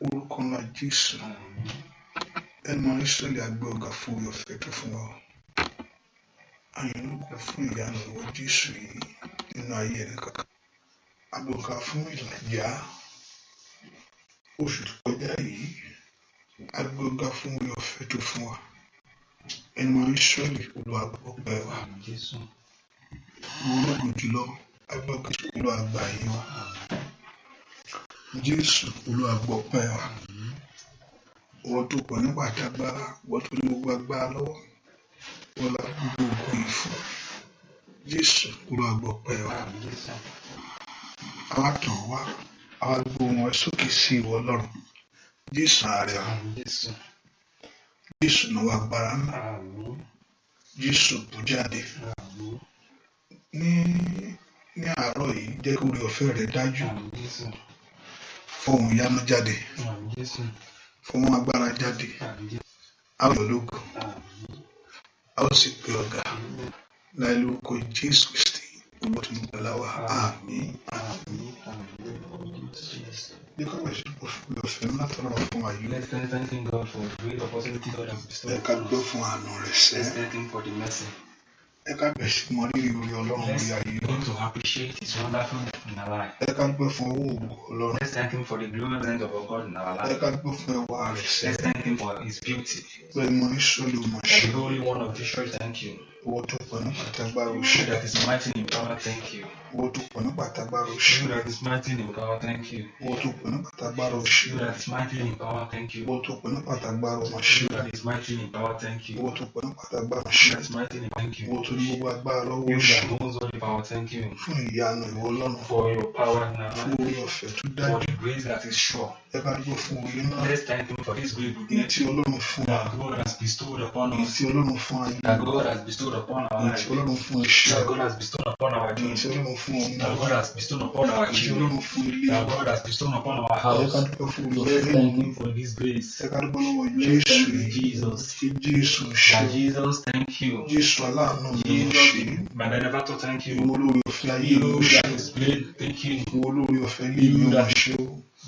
orúkọ ńlá Jésù ẹnu Ísírẹ́lì agbé ọ̀gá fún orí ọ̀fẹ́ tó fún wa àyìn olóko fún ìyanu ìwọ Jésù yìí nínú ayé ẹni kankan agbé ọ̀gá fún ìlàjà oṣù tó kọjá yìí agbé ọ̀gá fún orí ọ̀fẹ́ tó fún wa ẹnu Ísírẹ́lì Olúwa gbọ́ ọpẹ́ wa ológo jùlọ agbé ọ̀gá Olúwa gbà yín wa Jésù Olúwa gbọ́ ọpẹ́ wa. Wọ́n tó pọ̀ nípa àtàgbára wọ́n tó ní gbogbo agbára lọ́wọ́ wọ́n la gbogbo ògo yìí fún Jésù Olúwa gbọ́ ọpẹ́ wa. Àwa tàn wá àwa gbogbo wọn sókè sí ìwọ Ọlọ́run Jésù ààrẹ wa Jésù náà wà agbára ńlá Jésù Bujade ní àárọ̀ yìí jẹ́ kí oore ọ̀fẹ́ rẹ̀ dájú fọhùn ìyanu jáde fún agbára jáde a ó yọ lógo a ó sì gbé ọ̀gá láì lórúkọ Jésù Kristi olóòtú ìgbàlà wa àmín. Ní ká bẹ̀rẹ̀ sí pọ̀ fún ọ̀fẹ́ ńlá tó rọrùn fún ayé ẹ ká gbọ́ fún àánú rẹ̀ sẹ́ ẹ ká bẹ̀rẹ̀ sí mọ rírì orí Ọlọ́run lórí ayé wa ẹ ká gbọ́ fún owó ògo Ọlọ́run ẹ ká gbọ́ fún ẹwà rẹ̀ sẹ́ bẹ́ẹ̀ mọ Ísírẹ́lì ò mọ̀ ṣe owó tó pọ̀ ní pàtàgbára oṣù owó tó pọ̀ ní pàtàgbára oṣù owó tó pọ̀ ní pàtàgbára oṣù owó tó pọ̀ ní pàtàgbára oṣù owó tó pọ̀ ní pàtàgbára oṣù owó tó ní gbogbo agbára lọ́wọ́ oṣù fún ìyanu ìwọ Ọlọ́run fún orí ọ̀fẹ́ tó dájú ẹ ká dúpẹ́ fún orí náà èyí tí Ọlọ́run fún wa èyí tí Ọlọ́run fún ayé èyí tí Ọlọ́run fún iṣẹ́ èyí tí Ọlọ́run fún ọmọ èyí tí Ọlọ́run fún ilé ẹ ká dúpẹ́ fún orí ọ̀fẹ́ ẹ ká dúpẹ́ lọ́wọ́ Jésù ṣe Jésù aláàánú mi ṣe ìwọ olórí ọ̀fẹ́ ayé mi ṣe ìwọ olórí ọ̀fẹ́ ilé mi ṣe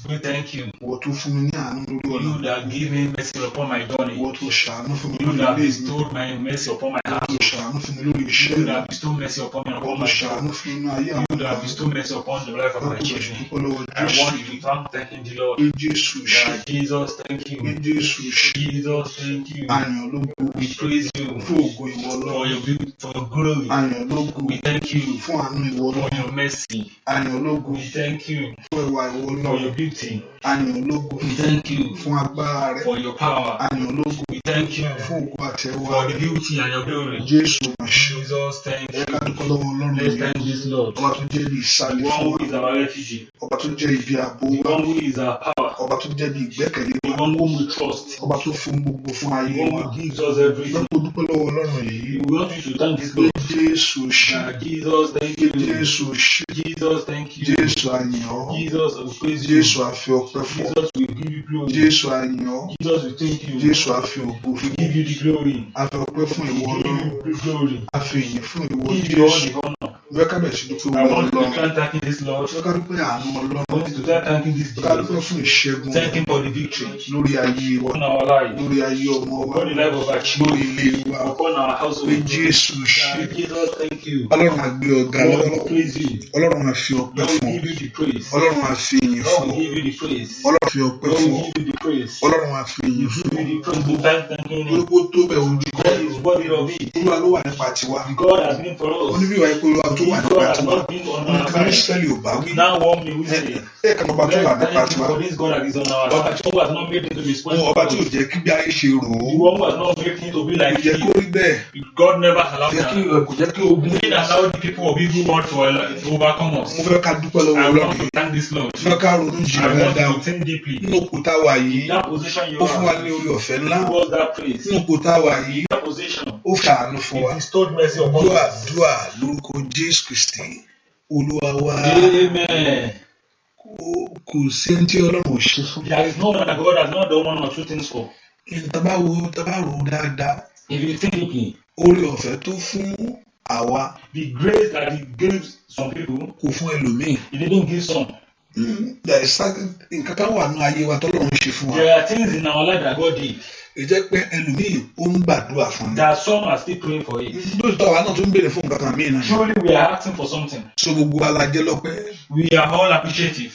We thank you. Wọ́n tó fún mi ní àánú lórí ọ̀nà. You that give me mercy upon my journey. Wọ́n tó ṣàánú fún mi You lórí that ilé mi. bestowed my mercy upon my Wọ́n house. tó ṣàánú fún mi lórí iṣẹ́ You mi. that bestowed mercy upon me Wọ́n upon tó my ṣàánú job. fún mi ní ayé àwọn You that bestowed mercy upon the life of my children. dúpẹ́ lọ́wọ́ I want you to come thanking the Lord. pé Jésù ṣe. Jesus, thank Pé you. Jésù ṣe. Jesus, thank you. Àyàn lógo. We praise you Fún ògo ìwọ for Ọlọ́run. your beauty, for your glory. Àyàn lógo. We thank you Fún àánú ìwọ for Ọlọ́run. your mercy. Àyàn lógo. We thank you Fún ẹwà ìwọ for Ọlọ́run. your beauty. Àyàn lógo. We thank you Fún agbára rẹ̀. for your power. Àyàn lógo. We thank you Fún ògo àti ẹwà for the rẹ̀. beauty and your glory. Jésù mà ṣe. Jesus, thank Ẹ ká you. dúpẹ́ lọ́wọ́ Ọlọ́run Let's yìí. thank this Lord. Ọba tó jẹ́ bí The ìsàlẹ̀ one fún who wa. is our refuge. Ọba tó jẹ́ ibi ààbò The wa. one who is our power. Ọba tó jẹ́ bí ìgbẹ́kẹ̀lé The wa. one whom we trust. Ọba tó fún gbogbo fún The ayé one wa. who gives us everything. Lọ́pọ̀ dúpẹ́ lọ́wọ́ Ọlọ́run yìí. We want you to thank this Pé Lord. Jésù ṣe. Jesus, thank you. Jésù ṣe. Jesus, thank you. Jésù àyàn ọ́. Jesus, we praise you. Jésù àfi ọpẹ́ fún ọ. Jesus, we give you glory. Jésù àyàn ọ́. Jesus, we thank you. Jésù àfi ògo We fún ọ. give you the glory. Àfi ọpẹ́ fún We ìwọ give Ọlọ́run. you the glory. Àfi ìyìn fún ìwọ We give you all Jésù. the honor. Bẹ́ẹ̀ ká bẹ̀rẹ̀ sí dúpẹ́ I ìwọ want you to Ọlọ́run. try thanking this Lord. Bẹ́ẹ̀ ká dúpẹ́ àánú I Ọlọ́run. want you to try thanking this Bẹ́ẹ̀ ká dúpẹ́ Jesus. fún ìṣẹ́gun Thank him for the victory lórí ayé wa. upon our life, Lórí ayé ọmọ wa. upon the life of our Lórí children, ilé wa. upon our Pé household. Jésù ṣe. Jesus, thank you. Ọlọ́run á gbé ọ̀gá Lord, we lọ́wọ́. praise you. Ọlọ́run á fi ọpẹ́ Lord, fún we ọ. give you the praise. Ọlọ́run á fi ìyìn Lord, fún we ọ. give you the praise. Ọlọ́run á fi ọpẹ́ Lord, fún we ọ. give you the praise. Ọlọ́run á fi We ìyìn give fún you ọ. the praise. We thank thanking him. Olúwo tó bẹ̀ ojú kọ́. God is worthy of it. Olúwa ló wà nípa tiwa. God has been for us. Oníbíwá ipò Olúwa tó wà nípa God has tiwa. not been on our Oníkan side. Ísírẹ́lì ò bá wí. Now one may we say, Ẹ̀ka ọba tó wà nípa thank you tiwa. for this God that is on our side. Who has not made it to be Ohun spoiled. ọba tí ò jẹ́ kí bí ayé ṣe rò ó. The one who has not made it to be Kò like jẹ́ kó you. rí bẹ́ẹ̀. God never allowed Kò that. jẹ́ kí ogun. He didn't allow the people of evil world to overcome us. Mo fẹ́ ká dúpẹ́ lọ́wọ́ I Ọlọ́run. want to thank this Lord. Mo fẹ́ ká ronú I jìnnà want dáadáa. you to think deeply. Nínú òkúta wà yìí, In that position you ó fún wa are, ní orí ọ̀fẹ́ ńlá. who was that praise? Nínú òkúta wà yìí, In that position, ó ṣàánú fún wa. He bestowed mercy upon Dúà us. dúà lórúkọ Jésù Kristi. Olúwa wa. Amen. Kò sí ẹni tí Ọlọ́run ò ṣe fún. There is no one that God has not done one or two things for. Tábà rò dáadáa, If you think deeply, orí ọ̀fẹ́ tó fún àwa the grace that He gave some people, kò fún ẹlòmíì. He didn't give some. There is certain nǹkan kan wà nínú ayé wa tọ́lọ́run ṣe fún wa. There are things in our life that God did. Ìjẹ́ pé ẹlòmíì ó ń gbàdúrà fún mi. That some are still praying for it. Lóòótọ́ àwa náà tún ń béèrè fún nǹkan kan míì náà. Surely we are asking for something. So gbogbo wa la jẹ́ lọ́pẹ́. We are all appreciative.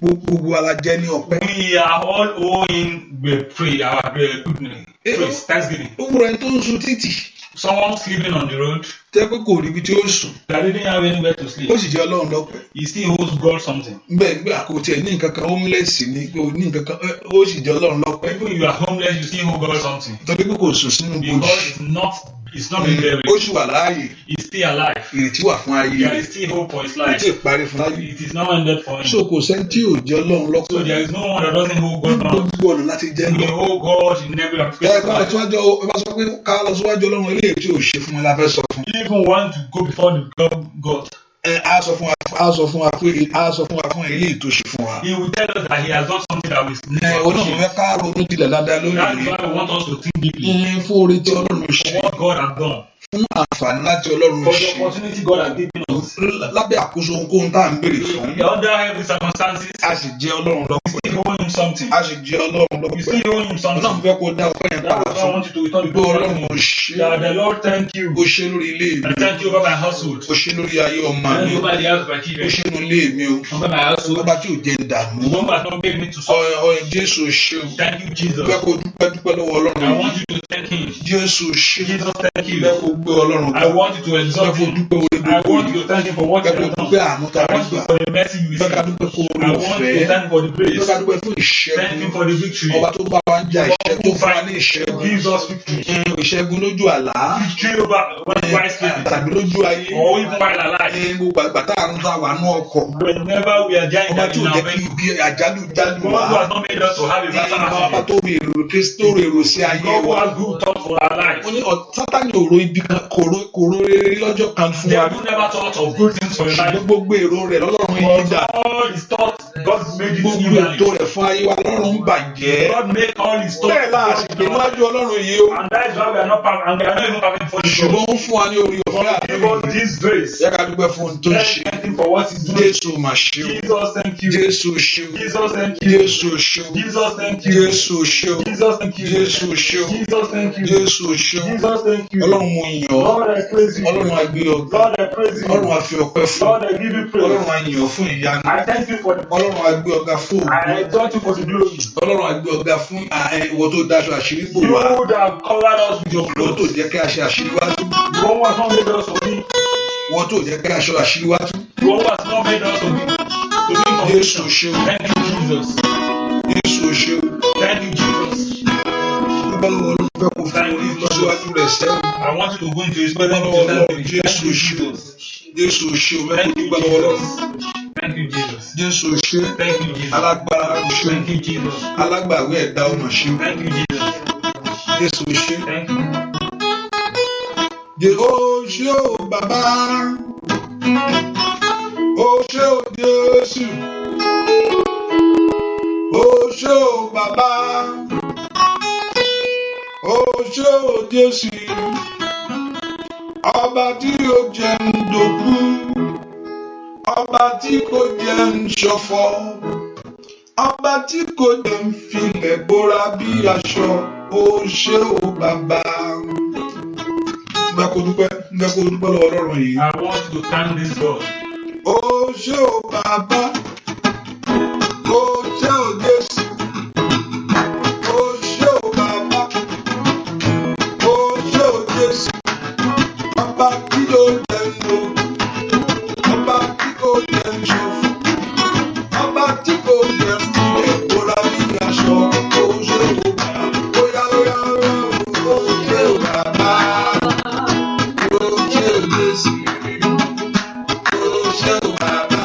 Gbogbo wa la jẹ́ ní ọpẹ́. We are all owing our praise, thanksgiving. Ó múra ẹni tó ń sun títì. Someone sleeping on the road. Tẹ́ pé kò rí ibi tí ó sùn. That didn't have anywhere to sleep. Ó sì jẹ́ Ọlọ́run lọ́pẹ́. He still owes God something. Bẹ́ẹ̀ gbé àkótí ẹ̀ ní nǹkan kan homeless ni pé o ní nǹkan kan ó sì jẹ́ Ọlọ́run lọ́pẹ́. Even if you are homeless, you still owe God something. Torí pé kò sùn sínú bòjì. Because it's not been buried. Ó sì wà láàyè. He's still alive. Ìrètí wà fún ayé There rẹ̀. is still hope for his Ó life. ti parí fún ayé. It is now ended for him. So kò sẹ́ni tí ò jẹ́ Ọlọ́run lọ́pẹ́. So there is no one that doesn't owe God now. Gbogbo ọ̀nà láti jẹ́ We lọ. owe God in every aspect of life. Ẹ bá sọ pé ká lọ síwájú Ọlọ́run eléyìí tí ò ṣe fún wọn la fẹ́ sọ fún. Even want to go before the God. Á sọ fún wa fún eléyìí tó ṣe fún wa. He will tell us that he has done something that we Ọlọ́run fẹ́ ká ronú tilẹ̀ dáadáa lórí That is rẹ̀. why we want us to think deeply. Fún oore tí Ọlọ́run ṣe. What God has done. Fún àǹfààní láti Ọlọ́run For the ṣe. opportunity God has given us. Lábẹ́ àkóso ohunkóhun tá à ń béèrè fún. Under every circumstances, A sì jẹ́ Ọlọ́run lọ́pẹ́. we still owe him something. A sì jẹ́ Ọlọ́run We lọ́pẹ́. still owe him something. Ọlọ́run fẹ́ kó dá ọpẹ́ yẹn That padà is why I fún. want you to return the Pé glory. Ọlọ́run ò ṣe. That the Lord thank you. Ó ṣe lórí ilé mi. And thank you over my household. Ó ṣe lórí ayé ọmọ Thank mi. you over the house of my Ó children. ṣe nínú ilé mi o. Over my household. Bàbá tí ò jẹ́ ń dààmú. The one that not made me to suffer. Ọ̀yìn Jésù ṣe o. Thank you, Jesus. Bẹ́ẹ̀ kó dúpẹ́ lọ́wọ́ Ọlọ́run I yìí. want you to thank him. Jésù ṣe. Jesus, thank you. Bẹ́ẹ̀ kó gbé Ọlọ́run I want you to Bẹ́ẹ̀ exalt kó him. dúpẹ́ orí I gbogbo want yìí. you to thank him for what he Bẹ́ẹ̀ kó has done. dúpẹ́ àánú tá I a rí want you gbà. for the mercy you Bẹ́ẹ̀ ká receive. dúpẹ́ kó orí I want you ọ̀fẹ́. to thank him for the Bẹ́ẹ̀ ká grace. dúpẹ́ fún Thank him ìṣẹ́gun. for the victory. Ọba tó bá wa ń jà ìṣẹ́gun tó fún wa ní Who ìṣẹ́gun. gives us victory. Ìṣẹ́gun lójú àlá. Victory over when Christ sleeping. Tàbí lójú ayé. Or even while alive. Gbogbo àgbà tá à ń tá wà ní ọkọ̀. Whenever we are dying Ọba tí ò in our jẹ́ kí vehicle. ibi àjálù jálù God wá. who has not made us to have a better Ọba accident. tó rí èrò Kristo èrò sí ayé God who wa. has good thoughts for our life. Ó ní Sátánì òro ibi kan kòró rere lọ́jọ́ kan fún They wa. who never thought of good things for your life. Ṣùgbọ́n gbogbo èrò rẹ̀ lọ́lọ́run yí But dà. all his thoughts, God made it Gbogbo evil. ètò rẹ̀ fún ayé wa lọ́run bàjẹ́. God made all his thoughts. Bẹ́ẹ̀ láà sì gbé níwájú Ọlọ́run yìí o. And that is why we are not perfect, and we are not even perfect for the Ṣùgbọ́n ó fún wa ní orí ọ̀fẹ́ God give us this grace. Yẹ ká dúpẹ́ fún ohun tó ń Let's ṣe. thank him for what he's doing. Jésù mà ṣe o. Jesus, thank you. Jésù ṣe o. Jesus, thank you. Jésù ṣe o. Jesus, thank you. Jésù ṣe o. Jesus, thank you. Jésù ṣe o. Jesus, thank you. Jésù ṣe o. Jesus, thank you. Ọlọ́run mo yìn ọ́. Lord, I praise you. Ọlọ́run á gbé ọ̀gá. Lord, I praise you. Ọlọ́run á fi ọpẹ́ fún. Lord, I give you praise. Ọlọ́run á yìn ọ́ fún ìyanu. I thank you for the Ọlọ́run á gbé ọ̀gá fún ògo. I exalt you for the glory. Ọlọ́run á gbé ọ̀gá fún ìwọ tó dáṣọ àṣírí bò You wá. that have covered us with your Ìwọ blood. tó jẹ́ kí a ṣe àṣírí wá tú. The one who has not made us to be. Ìwọ tó jẹ́ kí a ṣe àṣírí wá tú. The one who has not made us to be. Jésù ṣe o. Thank you, Jesus. Jésù ṣe o. Thank you, Jesus. Dúpẹ́ lọ́wọ́ Ọlọ́run fẹ́ kó fún orí ìlọsíwájú rẹ̀ sẹ́wọ̀n. I want you to go into his presence Dúpẹ́ to lọ́wọ́ thank Ọlọ́run him. Jésù Thank you, ṣe o. Jesus. Jésù ṣe o. Mẹ́kọ̀ọ́ Thank you, dúpẹ́ lọ́wọ́ Ọlọ́run. Jesus. Thank you, Jesus. Jésù ṣe. Thank you, Jesus. Alágbára ṣe. Thank you, Jesus. Alágbàwí ẹ̀dá ọmọ ṣe. Thank you, Jesus. Jésù ṣe. Thank you. Ó ṣé o bàbá. Ó ṣé o Jésù. Ó ṣé o bàbá. Ó ṣé o Jésù. Ọba tí ó jẹ́ ń dòkú. Ọba tí kò jẹ́ ń ṣọ̀fọ̀. Ọba tí kò jẹ́ ń filẹ̀ bóra bí aṣọ. Ó ṣé o bàbá. Ǹjẹ́ kó dúpẹ́ lọ́wọ́ Ọlọ́run yìí. I want to thank this God. Ó ṣé o bàbá. Ó ṣé o Jésù. Ó ṣé o bàbá. Ó ṣé o Jésù. Ọba tí ó jẹ́ ń lò. Ọba tí kò jẹ́ ń ṣòfò. Ọba tí kò jẹ́ ń filẹ̀ bóra bí aṣọ. Ó ṣé o bàbá. Óyá ó ṣé o bàbá. Ó ṣé o Jésù. Ó ṣé o bàbá.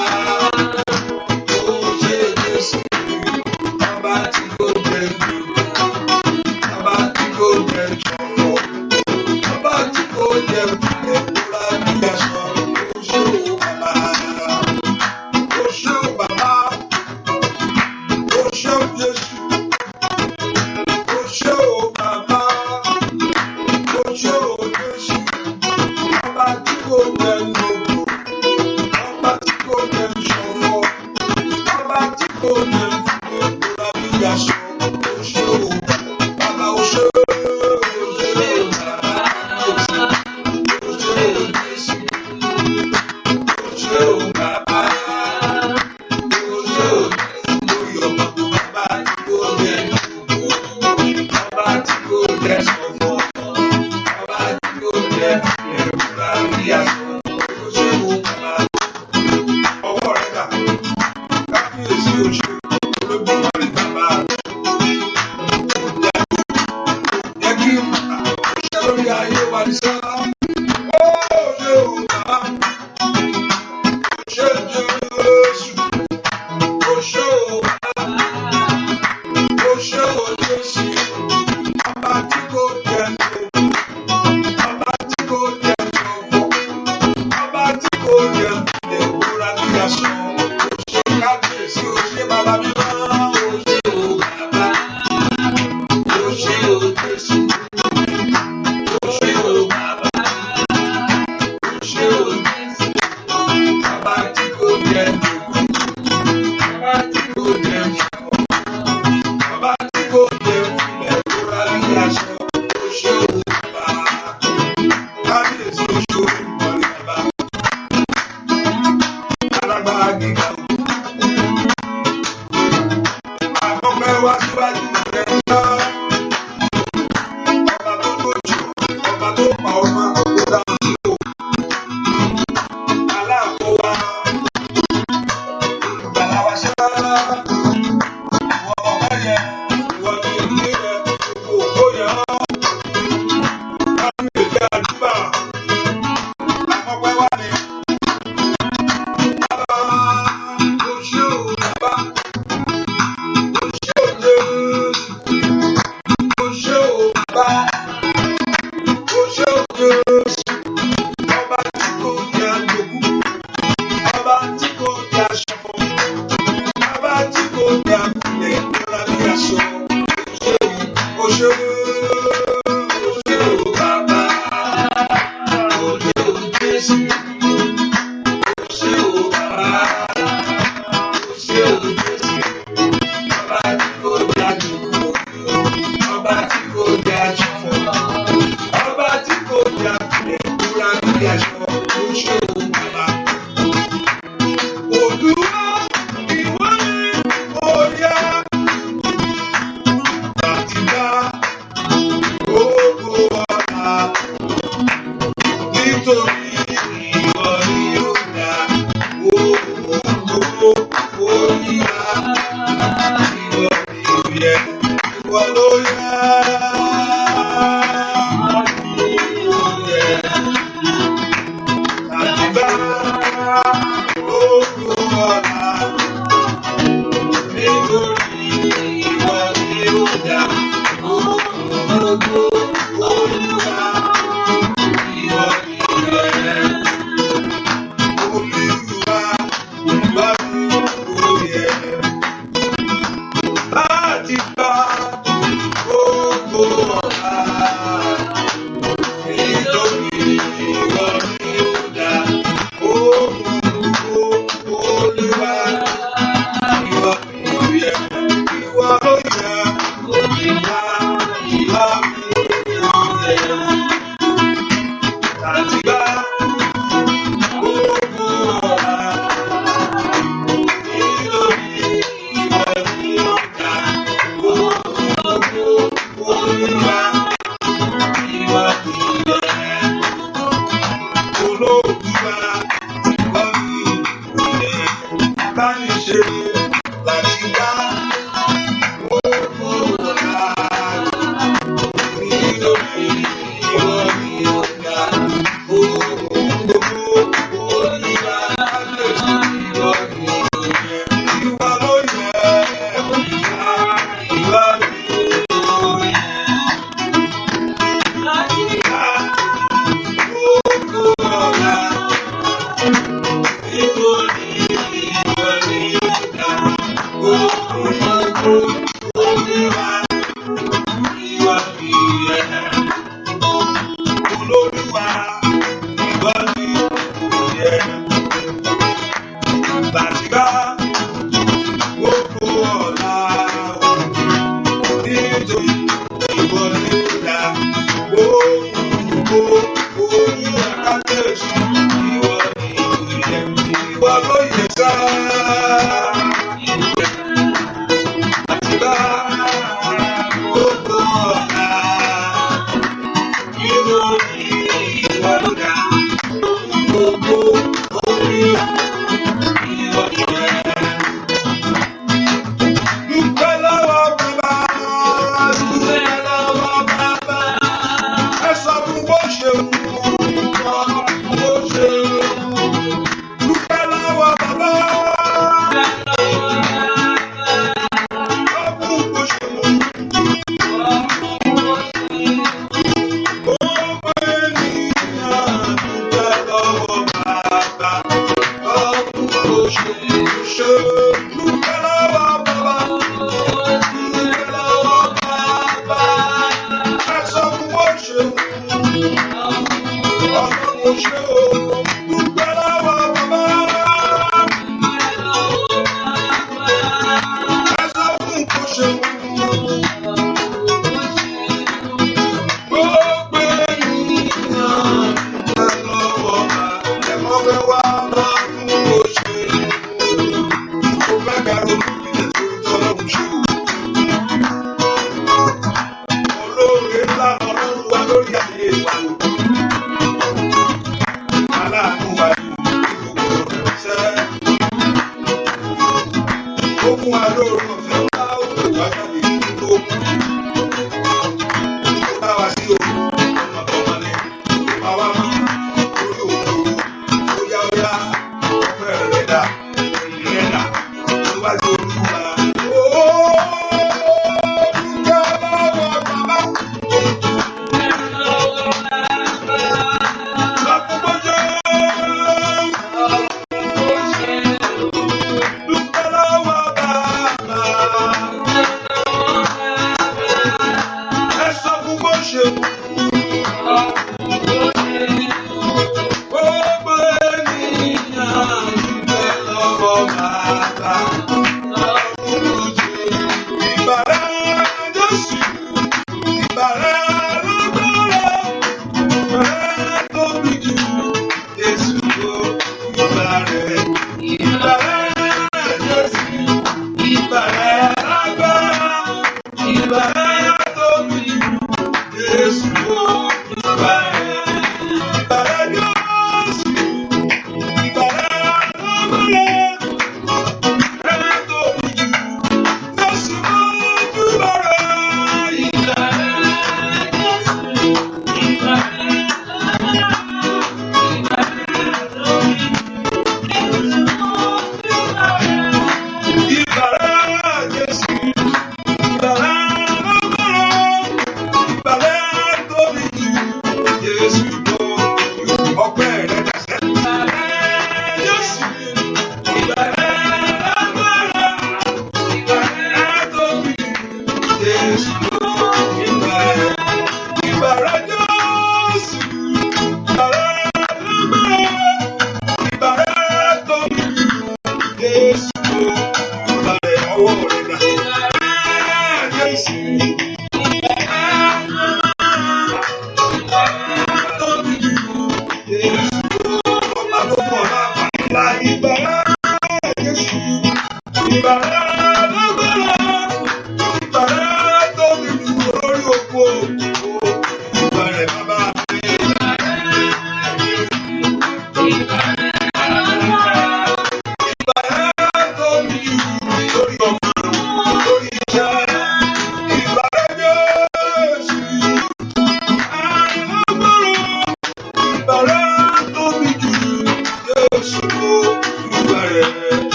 Ṣeun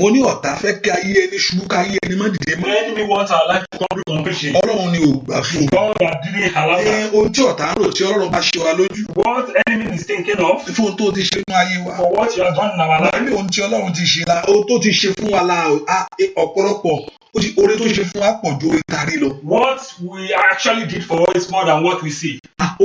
Money ọ̀tá fẹ́ kí ayé ẹni ṣubú ká ayé ẹni má dìde mọ́. Enemy wants our life to come to completion. Ọlọ́run ni ò gbà fún. God that didn't allow that. Ohun tí ọ̀tá rò tí Ọlọ́run bá ṣe wa lójú. What enemy is thinking of. Fún ohun tó ti ṣe nínú ayé wa. For what you have done in our life. Láàárín ohun tí Ọlọ́run ti ṣe la ohun tó ti ṣe fún wa la ọ̀pọ̀lọpọ̀ oore tó ṣe fún wa pọ̀ ju oore tàrí lọ. What we actually did for us is more than what we see.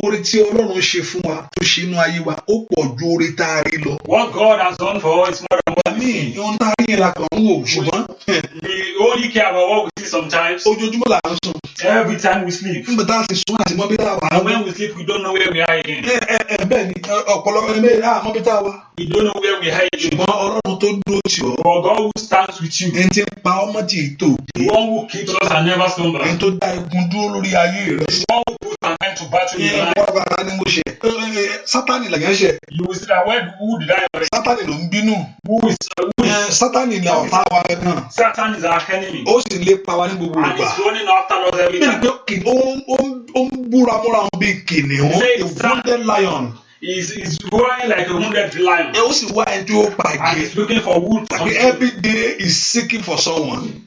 Oore tí Ọlọ́run ṣe fún wa tó ṣe inú ayé wa ó pọ̀ ju oore tàrí lọ. What God has done for us is more than what we see. Ohun tàrí yẹn la kàn ń wò ṣùgbọ́n. The only care about what we see sometimes. Ojoojúmọ́ là ń sùn. Every time we sleep. Nígbà tá a sì sún àti mọ́ bí tá a wà. And when we sleep, we don't know where we are again. Bẹ́ẹ̀ ni ọ̀pọ̀lọpọ̀ ẹ̀mẹ́ àmọ́ bí tá a wà. We don't know where we are again. Ṣùgbọ́n Ọlọ́run tó dúró tì ọ́. But God who stands with you. Ẹni tí ń pa ọmọ tì í tò. The one who keeps us and never slumber. Ẹni tó dá igun dúró lórí ayé rẹ̀. The one who puts an end to battle in your life. Wọ́n bá ní mo ṣe. Sátánì làgẹ́ ṣe. You will see that who did I already? Sátánì ló ń bínú. Who is Sátánì ni ọ̀tá wa gan. Satan is our enemy. Ó sì lè pa wa ní gbogbo And ìgbà. he's running after us every Bẹ́ẹ̀ni time. pé ó ń búra múra wọn bíi kìnìún. A wounded lion. He's growing like a wounded lion. Ó sì wá ẹni tí ó pa And ìgbé. he's looking for wood. Tàbí every day is seeking for someone.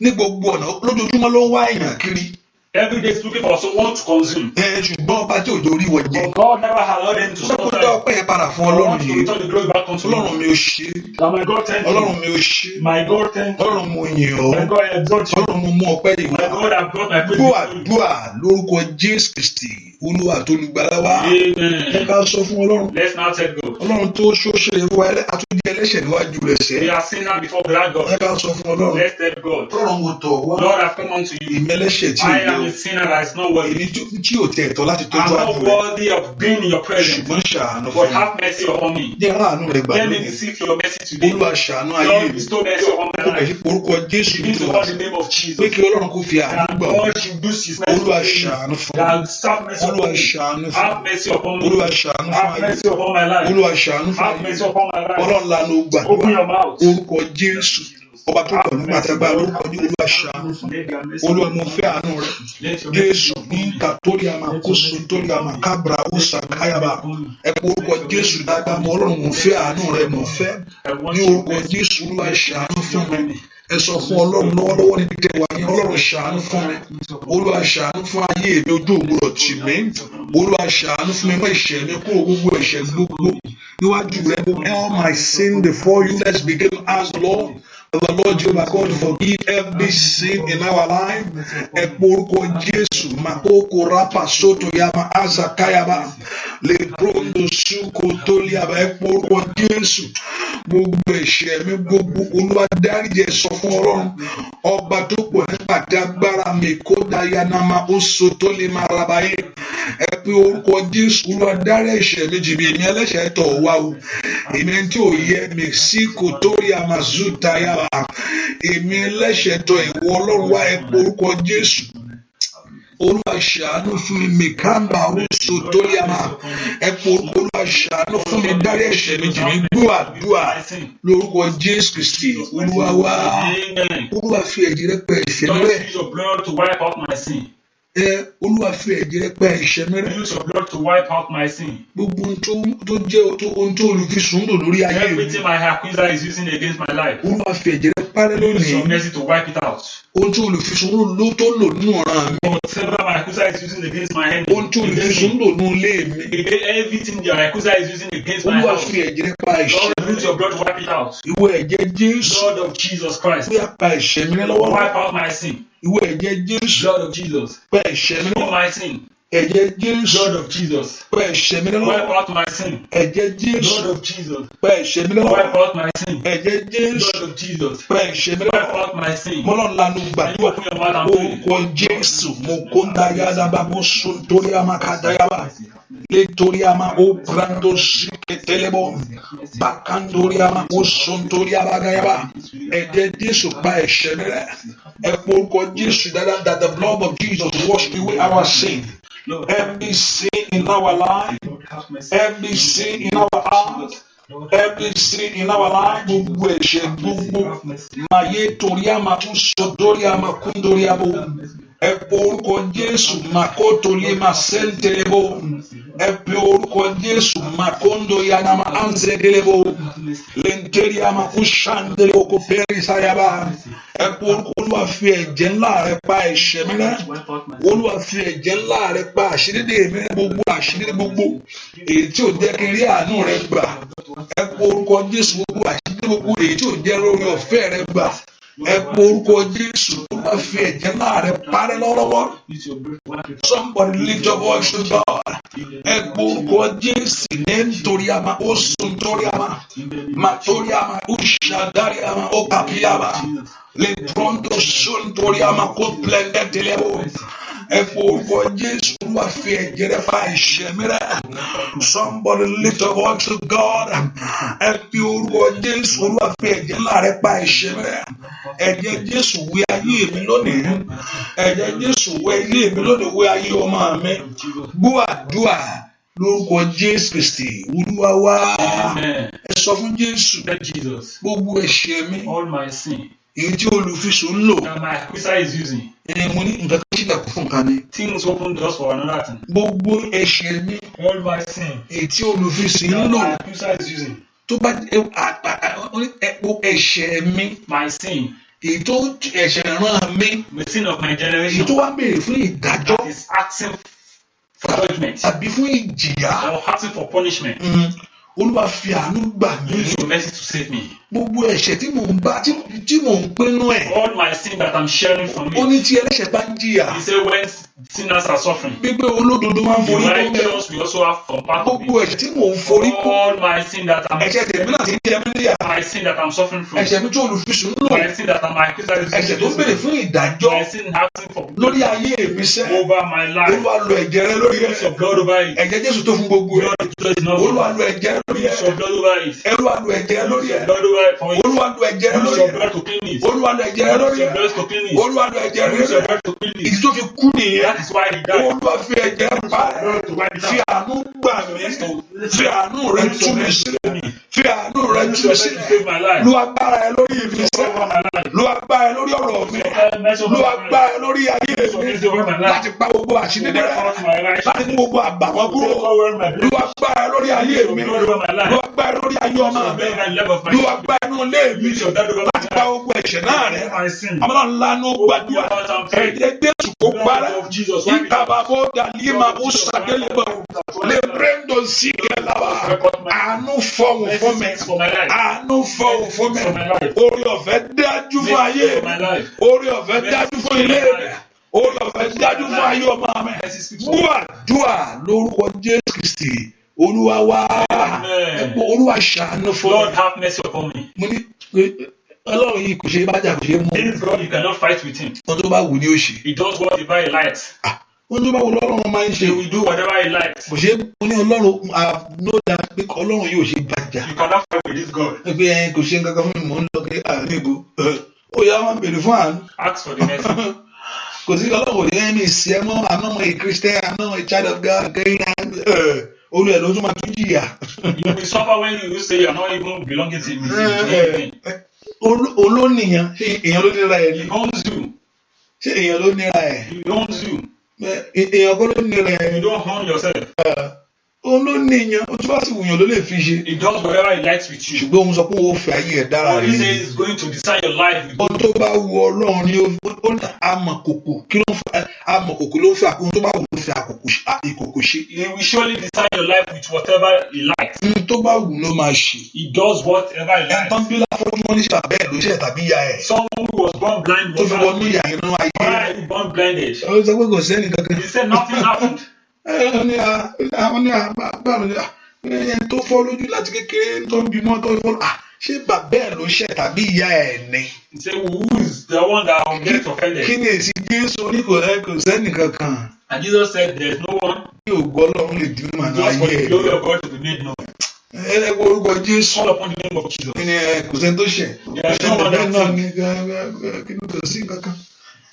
Ní gbogbo ọ̀nà lójoojúmọ́ ló ń wá èèyàn kiri. Every day he's looking for someone to consume. Ṣùgbọ́n ọba tí òjò orí wọ̀ jẹ́. But God never allowed him to Sọ pé suffer. dá ọpẹ́ yẹn padà fún Ọlọ́run To yìí. return the glory back unto Ọlọ́run him. mi ò ṣe. Now my God thank Ọlọ́run you. mi ò ṣe. My God thank you. Ọlọ́run mo yìn ọ́. My God exalt you. Ọlọ́run mo mú ọpẹ́ yìí My wá. God I brought my praise Gbọ́ before you. àdúrà lórúkọ Jésù Kristi Olúwa tó lùgbàlà wá. Ẹ Amen. ká sọ fún Ọlọ́run. Let's now tell God. Ọlọ́run tó ṣóṣe fún wa àtúndí ẹlẹ́ṣẹ̀ níwájú rẹ̀ We sẹ́. are sinner before that Ẹ God. ká sọ fún Ọlọ́run. Let's tell God. Ọlọ́run mo tọ̀ wá. Lord, I've come unto you. Èmi ẹlẹ́ṣẹ̀ tí ò I yẹ am o. a sinner that is not worthy. Èmi tí ò tẹ̀ ẹ̀tọ́ láti I'm tọ́jú not àjò rẹ̀. worthy of being in your presence. Ṣùgbọ́n ṣàánú But fún mi. have mercy upon me. Jẹ́ aláàánú rẹ̀ gbà Let me lónìí. receive your mercy today. Olúwa ṣàánú ayé Lord, mi. bestow mercy upon my Kó bẹ̀ sí life. orúkọ Jésù Begin to tó call the name of pé Jesus. kí Ọlọ́run kó fi àánú And gbà wá. God should do his mercy. Olúwa ṣàánú fún mi. And have mercy Olúwa upon me. ṣàánú fún Have mi. mercy upon me. Olúwa ṣàánú fún Have ayé mercy upon my life. Olúwa ṣàánú fún Have ayé mercy upon my life. Ọlọ́run lanu Open gbàdúrà your mouth. orúkọ Jésù ọba tó pọ̀ nígbà tí a bá lórúkọ ní Olúwa ṣàánú fún mi. Olúwa mo fẹ́ àánú rẹ̀ Jésù ní kàtórí àmà kóso torí àmà kábra ó sàkáyàbá ẹ pé orúkọ Jésù dáadáa mọ Ọlọ́run mo fẹ́ àánú rẹ̀ mo fẹ́ ní orúkọ Jésù Olúwa ṣàánú fún mi. Ẹ sọ fún Ọlọ́run lọ́wọ́lọ́wọ́ níbi tẹ́ wà ní Ọlọ́run ṣàánú fún mi. Olúwa ṣàánú fún ayé mi ojú òwúrọ̀ tì mí. Olúwa ṣàánú fún mi mọ́ ìṣẹ́ mi kúrò gbogbo ẹ̀ṣẹ̀ gbogbo níwájú rẹ̀ gbogbo. All my sin before you, let's begin to ask the Lord. The Lord Jehovah God forgive every sin in our life. Ẹ pé orúkọ Jésù makoko rapa soto yama azakayaba le prondo suko toliaba. Ẹ pé orúkọ Jésù gbogbo ẹ̀ṣẹ̀ mi gbogbo Olúwa dáríjì ẹ sọ fún Ọlọ́run ọba tó pọ̀ nípa tí agbára mi kó dayanama ó so tó lè máa rabayé. Ẹ pé orúkọ Jésù Olúwa dárí ẹ̀ṣẹ̀ mi jì mí èmi ẹlẹ́ṣẹ̀ tọ̀ wá o èmi tí ò yẹ mi sí kò tó rí àmàzú tayaba èmi ẹlẹ́ṣẹ̀ tọ̀ ìwọ Ọlọ́run wá ẹ pé orúkọ Jésù Olúwa ṣàánú fún mi mekamba oṣù tó lè àmà ẹ pé Olúwa ṣàánú fún mi dárí ẹ̀ṣẹ̀ mi jì mí gbọ́ àdúrà lórúkọ Jésù Kristi Olúwa wá Olúwa fi ẹ̀jẹ̀ rẹ̀ pẹ̀ ẹ̀ṣẹ̀ mi rẹ́. Use your blood to wipe out my sin. Olúwa fi ẹ̀jẹ̀ rẹ̀ pẹ̀ ẹ̀ṣẹ̀ mi rẹ́. Use your blood to wipe out my sin. Gbogbo ohun tó olùfisùn lò lórí ayé mi. Everything my accuser is using against my life. Olúwa fi ẹ̀jẹ̀ rẹ̀ parẹ́ Use lónìí. your mercy to wipe it out. Ohun tí olùfisùn lò tó lò nínú ọ̀ràn mi. Whatever my accuser is using against my enemy. Ohun tí olùfisùn lò nínú ilé mi. Everything your accuser is using against my Olúwa house. fi ẹ̀jẹ̀ rẹ̀ pa ẹ̀ṣẹ̀. Lord, use your blood to wipe it out. Ìwọ ẹ̀jẹ̀ Jésù. Blood of Jesus Christ. Bóyá pa ẹ̀ṣẹ̀ mi rẹ́ lọ́wọ́. Wipe out my sin. Ìwọ ẹ̀jẹ̀ Jésù. Blood of Jesus. Pa ẹ̀ṣẹ̀ mi Forgive lọ́wọ́. my sin. Ẹ̀jẹ̀ Jésù. Blood of Jesus. Pa ẹ̀ṣẹ̀ mi lọ́wọ́. Wipe out my sin. Ẹ̀jẹ̀ Jésù. Blood of Jesus. Pa ẹ̀ṣẹ̀ mi lọ́wọ́. Wipe out my sin. Ẹ̀jẹ̀ Jésù. Blood of Jesus. Pa ẹ̀ṣẹ̀ mi Wipe lọ́wọ́. out my sin. Mọ́lọ́n lanu Can you gbàdúrà. open your mouth and pray? Orúkọ Jésù mo kó dayadaba mo sùn torí àmà kàdáyàbá lè torí àmà ó brando sí kẹtẹlẹbọ bàkàndórí àmà ó sùn torí àbágáyàbá ẹ̀jẹ̀ Jésù pa ẹ̀ṣẹ̀ mi rẹ́. Ẹ pé orúkọ Jésù dáadáa that the blood of Jesus wash away our sin. Every sin in our life, every sin in our heart, every sin in our life, gbogbo ẹ̀ṣẹ̀ gbogbo maye torí àmà ó sọ torí àmà kúndórí àbò. Ẹ pé orúkọ Jésù makoto lè máa sẹ́ńtẹ̀lẹ́bọ̀. Ẹ pé orúkọ Jésù makondo yanama anzẹ̀dẹ̀lẹ́bọ̀. Lẹ́ńtẹ̀lẹ́ àmà kó ṣàǹdẹ̀lẹ́bọ̀ kó pẹ́ẹ́rì sáyàbá. Ẹ pé orúkọ Olúwa fi ẹ̀jẹ̀ ńlá rẹ̀ pa ẹ̀ṣẹ̀ mi rẹ́. Olúwa fi ẹ̀jẹ̀ ńlá rẹ̀ pa àṣírí mi rẹ́ gbogbo àṣírí gbogbo èyí tí ò jẹ́ kí n rí àánú rẹ̀ gbà. Ẹ pé orúkọ Jésù gbogbo àṣírí gbogbo èyí tí ò jẹ́ lórí ọ̀fẹ́ rẹ̀ gbà. Ẹ pé orúkọ Jésù Olúwa fi ẹ̀jẹ̀ ńlá rẹ̀ parẹ́ lọ́wọ́lọ́wọ́. Somebody lift your voice to God. Ẹ pé orúkọ Jésù ní nítorí àmà ó sùn torí àmà màtórí àmà ó ṣàdárí àmà ó kàpí àmà. Le pronto son torí amako blended delebo. Ẹ pé orúkọ Jésù Olúwa fi ẹ̀jẹ̀ rẹ̀ fa ẹ̀ṣẹ̀ mi rẹ́. Somebody lift up voice to God. Ẹ pé orúkọ Jésù Olúwa fi ẹ̀jẹ̀ ńlá rẹ̀ pa ẹ̀ṣẹ̀ mi rẹ́. Ẹ̀jẹ̀ Jésù wẹ ayé mi lónìí. Ẹ̀jẹ̀ Jésù wẹ ayé mi lónìí, wẹ ayé ọmọ mi. Gbọ́ àdúrà lórúkọ Jésù Kristi Olúwa wa. Ẹ sọ fún Jésù gbogbo ẹ̀ṣẹ̀ mi. All my sin. Èyí tí olùfisùn ń lò. That my accuser is using. Mo ní nǹkan tó ṣílẹ̀ kún fún nǹkan ni. Things open doors for another thing. Gbogbo ẹ̀ṣẹ̀ mi. All my sin. Èyí tí olùfisùn ń lò. That my accuser is using. Tó bá ẹ̀ṣẹ̀ mi. My sin. Èyí tó ẹ̀ṣẹ̀ ràn mí. The sin of my generation. Èyí tó wá béèrè fún ìdájọ́. That is asking for judgment. Àbí fún ìjìyà. Or asking for punishment. Olúwa fi àánú gbà mí. Use your mercy to save me. Gbogbo ẹ̀ṣẹ̀ tí mò ń bá tí mò ń pinnu ẹ̀. All my sin that I'm sharing from you. Ó ní tí ẹlẹ́ṣẹ̀ bá ń jìyà. He said when sinners are suffering. Gbígbé olódodo máa ń forí kó bẹ́ẹ̀. The righteous will also have some part of it. Gbogbo ẹ̀ṣẹ̀ tí mò ń forí kó. All my sin that I'm. Ẹ̀ṣẹ̀ tèmi náà ti ń jẹ mí níyà. My sin that I'm suffering from. Ẹ̀ṣẹ̀ mi tí olùfisùn ń lò. My sin that I'm accuser is. Ẹ̀ṣẹ̀ tó béèrè fún ìdájọ́. My sin asking for. Lórí ayé mi sẹ́. Over my life. Olúwa lo ẹ̀jẹ̀ rẹ lórí ẹ̀. Use your blood over it. Ẹ̀jẹ̀ Jésù tó fún gbogbo ẹ̀. Olúwa lo ẹ̀jẹ̀ rẹ lórí ẹ̀. Use your blood over it. Olúwa lo ẹ̀jẹ̀ rẹ lórí ẹ̀. Blood over it for it. Olúwa lo ẹ̀jẹ̀ rẹ Use lórí your ẹ̀. blood to clean it. Olúwa lo ẹ̀jẹ̀ rẹ lórí Use your ẹ̀. blood to clean it. Olúwa lo ẹ̀jẹ̀ rẹ Use your lórí ẹ̀. blood to clean it. Ìdí tó fi kú nìyẹn. That is why he died. Olúwa fi ẹ̀jẹ̀ pa ẹ̀. Fi àánú gbà mí. Fi àánú rẹ tú mi sílẹ̀. Fi àánú rẹ tú mi sílẹ̀. Lu agbára ẹ lórí ìfisẹ́. Lu agbára ẹ lórí ọ̀rọ̀ mi. Lu agbára ẹ lórí ayé mi. Láti pa gbogbo àṣírí rẹ. Láti mú gbogbo àbàwọ́n kúrò. Lu agbára ẹ lórí ayé mi. Lu agbára ẹ lórí ayé ọmọ mi. Lu agbára ẹ nínú ilé mi. Láti pa gbogbo ẹ̀ṣẹ̀ náà rẹ. Àmọ́ ńlá ló gbàdúrà. Ẹ̀jẹ̀ Jésù kó parẹ́. Ìkàbàbọ̀ dàlí máa bó sàdélébọ̀. Lè brendo sí kẹlàwà. Àánú fọ̀hún fún mi. Àánú fọ̀hún fún mi. Orí ọ̀fẹ́ dájú fún ayé mi. Orí ọ̀fẹ́ dájú fún ilé mi. Orí ọ̀fẹ́ dájú fún ayé ọmọ mi. Gbàdúrà lórúkọ Jésù Kristi Olúwa wa. Olúwa ṣàánú fún mi. Lord have mercy upon me. Mo ní Ọlọ́run yìí kò ṣe é bájà kò ṣe é mú. This God you cannot fight with him. Ohun tó bá wù ní ó ṣe. He does whatever he likes. Ohun tó bá wù lọ́rùn máa ń ṣe. He will do whatever he likes. Kò ṣe é mo ní Ọlọ́run know that pé Ọlọ́run yóò ṣe bájà. You cannot fight with this God. Ẹgbẹ́ kò ṣe nǹkan kan fún mi mò ń lọ kí àárín ìbò. Ó yá máa ń bèrè fún àánú. Ask for the mercy. Kò sí Ọlọ́run ní ẹ̀mí ìsì ẹ̀ mọ́ I'm not a Christian I'm not a child of God kẹ́hìn olú ẹ̀ ló tún máa tún jìyà. You will suffer when you say you are not even belonging to him. Olónìyàn ṣé èèyàn ló nira ẹ̀ ni? He owns you. Ṣé èèyàn ló nira ẹ̀? He owns you. Èèyàn kọ́ ló nira ẹ̀. You don't own yourself. Olónìyàn ó tún bá sì wùyàn ló lè fi ṣe. He does whatever he likes with you. Ṣùgbọ́n òun sọ pé òun fi ayé ẹ̀ dára But rẹ̀. he says he's going to decide your life with you. Ohun tó bá wù Ọlọ́run ni ó ní amọ̀kòkò kí ló ń fa amọ̀kòkò ló ń fi àkókò tó bá wù ló fi ìkòkò ṣe. He will surely decide your life with whatever he likes. Ohun tó bá wù ló máa ṣe. He does whatever he likes. Ẹ̀ńtán bí láfọ́jú wọn ní ṣàbẹ́ ló ṣe tàbí ya ẹ̀. Someone who was born blind Tó was fi wọnú ìyá inú ayé. Why he born blinded? Ó sọ pé kò sẹ́ni kankan. He said nothing happened. Àwọn ní àbáwọn ní ẹni tó fọ́ lójú láti kékeré tó ń bímọ tó fọ́ ṣé bàbá ẹ̀ ló ṣe tàbí ìyá ẹ̀ ni. He said who is the one that will get offended? Kí ni èsì Jésù ní kò sẹ́ni kankan. And Jesus said there is no one. Bí ògo Ọlọ́run lè dín màá Just for ayé the ẹ̀. glory of God to be made known. Ẹ wo orúkọ Jésù. Call upon the name of Jesus. Kí ni kò sẹ́ni tó ṣẹ̀. There is no one Bẹ́ẹ̀ náà that ni kí ni kò sí kankan.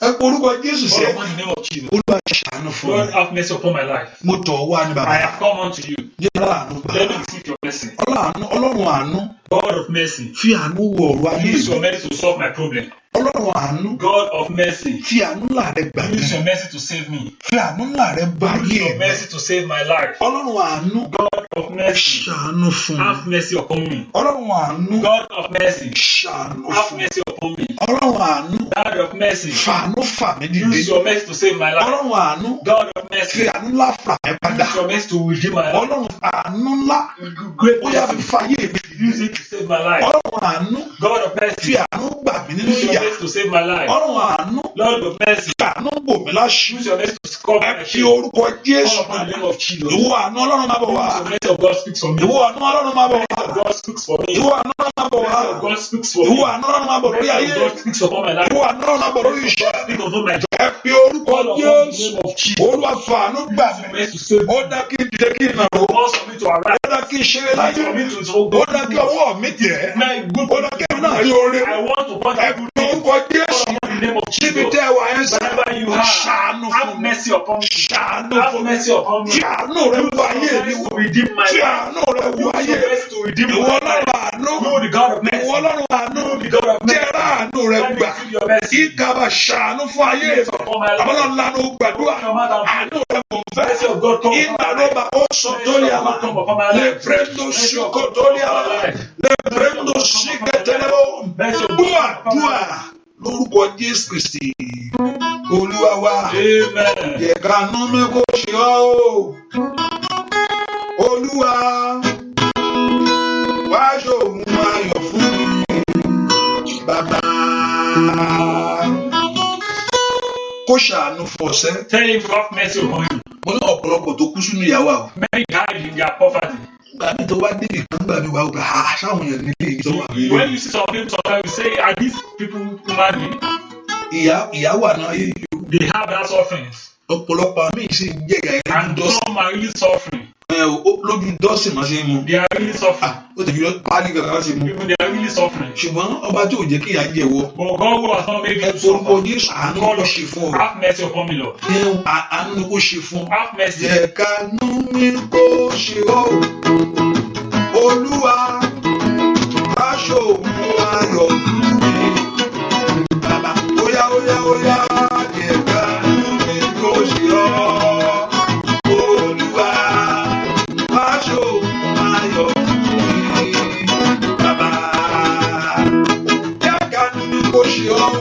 Ẹ wo orúkọ Jésù Call sẹ́. upon the name of Jesus. Olúwa ṣàánú fún Lord mi. have mercy upon my life. Mo tọ̀ wá ní I bàbá. have come unto you. Jẹ́ láàánú gbà. Let me receive your blessing. Ọlọ́run àánú. God of mercy. Fi àánú wo ọ̀rọ̀ ayé Use your mi. mercy to solve my problem. Ọlọ́run àánú. God of mercy. Fi àánú ńlá rẹ gbà mí. Use your mercy to save me. Fi àánú ńlá rẹ bá Use ayé your mi. mercy to save my life. Ọlọ́run àánú. God of mercy. Ṣàánú fún Have mi. mercy upon me. Ọlọ́run àánú. God of mercy. Ṣàánú Have fún mi. mercy upon me. Ọlọ́run àánú. God of mercy. Fàánú fà mí Use dìde. your mercy to save my life. Ọlọ́run àánú. God of Fi mercy. àánú ńlá fà mí padà. Use your mercy to redeem my life. Ọlọ́run àánú ńlá. Great Ó yá fi mercy. fa ayé mi Use it to save my life. Ọlọ́run àánú. God of mercy. Fi àánú gbà mí nínú Use your ìyà. mercy to save my life. Ọlọ́run àánú. Lord of mercy. Fi àánú bò mí láṣìírí. Use your mercy to cover Ẹ my fi shame. orúkọ Jésù. Call upon the name of Jesus. Ìwọ àánú Ọlọ́run máa bọ̀ wá. The mercy of God speaks for me. Ìwọ àánú Ọlọ́run máa bọ̀ The mercy wá. of God speaks for me. Ìwọ àánú Ọlọ́run máa bọ̀ The wá. mercy of God speaks for me. Ìwọ àánú Ọlọ́run máa bọ̀ The lórí mercy ayé. of God speaks upon my life. Ìwọ àánú Ọlọ́run máa bọ̀ lórí iṣẹ́. Speak upon my job. Ẹ fi orúkọ Call upon the Jésù. name of Jesus. Olúwa fàánú gbà Use mí. your mercy to save me. Ó dá kí n dìde kí n nà ó. Cause for me to arise. Ó dá kí n ṣeré láyé. For me to Ó dá kí ọwọ́ mi tẹ̀. Ó dá kí èmi náà rí oore. I want to point Ẹ out fi good news. orúkọ Jésù. Call upon the name of Níbi Jesus. tẹ́ ẹ wà ẹ́ sẹ́. Wherever you are, Ṣàánú fún have mi. mercy upon me. Ṣàánú Have fún mi. mercy upon me. Fi àánú rẹ wo ayé mi wò. To redeem my Fi life. àánú rẹ wo Use ayé your mi. mercy to redeem Ìwọ my Ọlọ́run life. àánú. You the God of mercy. Ìwọ Ọlọ́run àánú. You the God of mercy. Jẹ́rà àánú rẹ Let me gbà. receive your mercy. Ìkàbà ṣàánú fún ayé mi. Upon my life. Àbọ̀lọ́ lanu gbàdúrà. Àánú rẹ mò ń fẹ́. Mercy of God come upon my life. Ìnàrọ̀bà ó sọ tó lé àmà. Lè prendo síkò tó lé àmà. Lè prendo síkò tẹ́lẹ̀bọ̀. Dúà lórúkọ Jésù Kristi. Olúwa wa. Amen. Yẹ kánú mi kò ṣe ọ́ o. Olúwa wá ṣòun ayọ̀ fún mi. Bàbá kó ṣàánú fún ọ̀sẹ̀. Tell him to have mercy upon you. Mo ní ọ̀pọ̀lọpọ̀ tó kú sínú ìyàwó àwọn. Many died in their poverty. Gbàmí tó wá débì kan gbàmí wá gbà á ṣáwọn èèyàn nílé yìí tó wà. When you see some people, sometimes you say, are these people human beings? Ìyàwó àná ayé yìí o. They have that sufferings. Ọ̀pọ̀lọpọ̀ àmì ìṣe jẹ́ ìyá ẹni And dọ́sìn. some are really suffering. Lójú dọ́sìn máa ṣe mu. They are really suffering. Ó ti fi pálí kankan láti mu. Even they are really suffering. Ṣùgbọ́n ọba tí ò jẹ́ kí ìyá jẹ wọ. But God who has not made Ẹ you forúkọ suffer. Jésù àánú ló ṣe fún ọ. Have mercy upon me, Lord. Àánú ni kò ṣe fún ọ. Have mercy. Jẹ́ kánú mi kò ṣe ọ́. Olúwa wá ṣòun ayọ̀ fún mi. Bàbá óyá óyá óyá. Jẹ́ kánú mi kò ṣe ọ́. Olúwa wá ṣòun ayọ̀ fún mi. Bàbá jẹ́ kánú mi kò ṣe ọ́.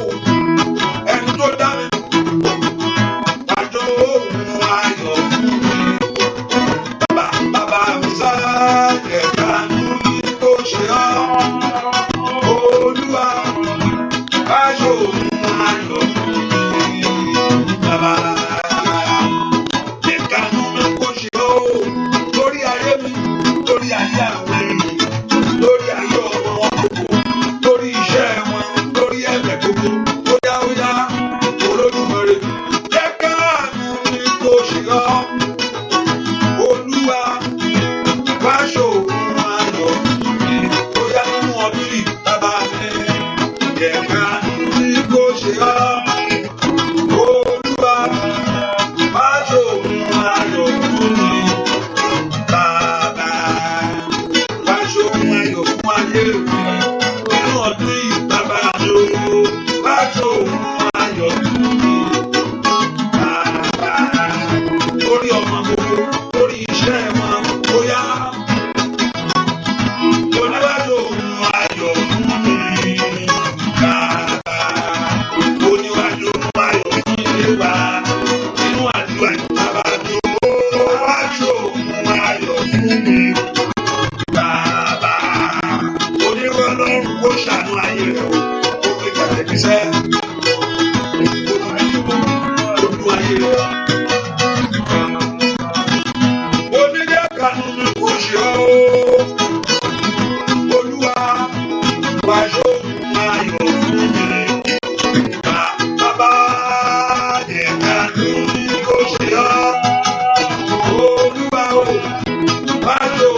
Ẹni tó dá mi. Wá ṣòun ayọ̀ fún mi. Bàbá mi sá jẹ́ kánú mi kò ṣe ọ́. Olúwa wá ṣòun ayọ̀ fún mi. Bàbá jẹ́ kánú mi kò ṣe ọ́. Lórí ayé mi, lórí ayé àwọn èèyàn, lórí ayé ọmọ wọn gbogbo, lórí iṣẹ́ wọn, lórí ẹ̀mẹ̀ gbogbo. Óyá óyá Olódùmarè jẹ́ kánú mi kò ṣe ọ́. Olúwa wá ṣòun ayọ̀ fún mi. Óyá nínú ọdún yìí bàbá mi jẹ́ kánú mi kò ṣe ọ́. Olúwa wá ṣòun ayọ̀ fún mi. Bàbá wá ṣòun ayọ̀ fún ayé mi. Nínú ọdún yìí bàbá mi wá ṣòun ayọ̀ fún mi. Bàbá lórí ọmọ gbogbo, lórí iṣẹ́ wọn, bóyá oníwájú òun ayọ̀ fún mi. Bàbá oníwájú òun ayọ̀ fún ilé wa. Nínú àdúrà bàbá mi oníwájú òun ayọ̀ fún mi. Bàbá oníwọlọ́run kó ṣàánú ayé rẹ̀ o. Ó fi kàtẹ́ fi sẹ́. Olú ayé rẹ̀. Oníjẹ́ kanú mi kò ṣe ọ́. Olúwa wá ṣòun ayọ̀ fún mi. Bàbá jẹ́ kanú mi kò ṣe ọ́. Olúwa o wá ṣòun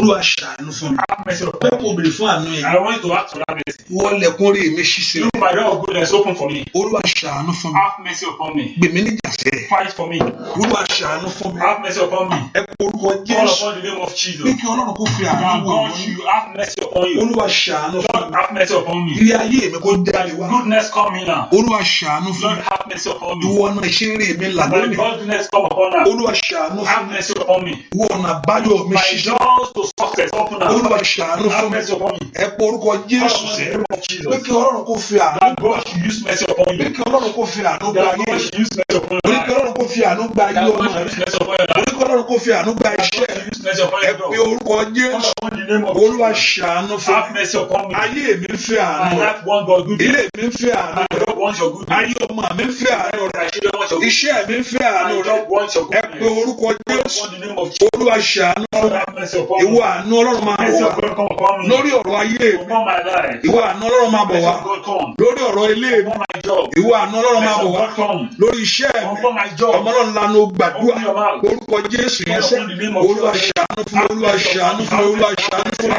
Olúwa ṣàánú fún mi. Have mercy upon Pé me. kò béèrè fún àánú yẹn. I want you to ask for that mercy. Wọ́n lẹ̀kùn rí mi ṣí sílẹ̀. You, my door of goodness, open for me. Olúwa ṣàánú fún mi. Have mercy upon me. Gbè mí níjà sẹ́. Fight for me. Olúwa ṣàánú fún mi. Have mercy upon me. Ẹ kó orúkọ Call Jésù. upon the name of Jesus. Pé kí Ọlọ́run kó fi àánú And wò God, mí. you have mercy upon you. Olúwa ṣàánú fún Lord, mi. have mercy upon me. Ilé ayé mi kó jáde wá. Goodness come in now. Olúwa ṣàánú fún Lord, mi. have mercy upon me. Ìwọ ọ̀nà ìṣeré mi là My lónìí. goodness come upon us. Olúwa ṣàánú fún Have mi. mercy upon me. Ìwọ ọ̀nà àbáyọ mi My ṣiṣẹ́. doors to success open now. Olúwa ṣàánú fún Have mi. mercy upon me. Ẹ pé orúkọ Call Jésù upon the sẹ́. name of Pé Jesus. kí Ọlọ́run kó fi àánú That gbà. God should use mercy upon Pé you. kí Ọlọ́run kó fi àánú gbà That ayé God mi. should use mercy upon Pé you. kí Ọlọ́run kó fi àánú gbà ayé That ọmọ God should rẹ. use mercy upon your Pé life. kí Ọlọ́run kó fi àánú gbà That God iṣẹ́. should use mercy upon Ẹ your pé job. orúkọ Jésù. Call upon the name of Olúwa Jesus. ṣàánú fún Have mi. mercy upon me. Ayé mi ń fẹ́ àánú My rẹ. life wants God goodness. Ilé mi ń fẹ́ àánú My rẹ. job wants your goodness. Ayé ọmọ mi ń fẹ́ àánú rẹ. My children want your goodness. Iṣẹ́ mi ń fẹ́ àánú My rẹ. job wants your Ẹ pé goodness. orúkọ Call Jésù. upon the name of Jesus. Olúwa ṣàánú fún Lord, mi. have mercy upon Ìwọ me. àánú Ọlọ́run máa bọ̀ Mercy wá. of God come upon me. Lórí ọ̀rọ̀ ayé mi. Upon my life. Ìwọ àánú Ọlọ́run máa bọ̀ Mercy wá. of God come. Lórí ọ̀rọ̀ ilé mi. Upon my job. Ìwọ àánú Ọlọ́run máa Mercy bọ̀ of wá. God come. Lórí iṣẹ́ mi. Upon my job. Ọmọ Ọlọ́run lanu gbàdúrà. Open your mouth. Orúkọ Jésù yẹn sẹ́. Upon the name of Olúwa Jesus. ṣàánú fún mi. Olúwa ṣàánú fún mi. Olúwa ṣàánú fún mi.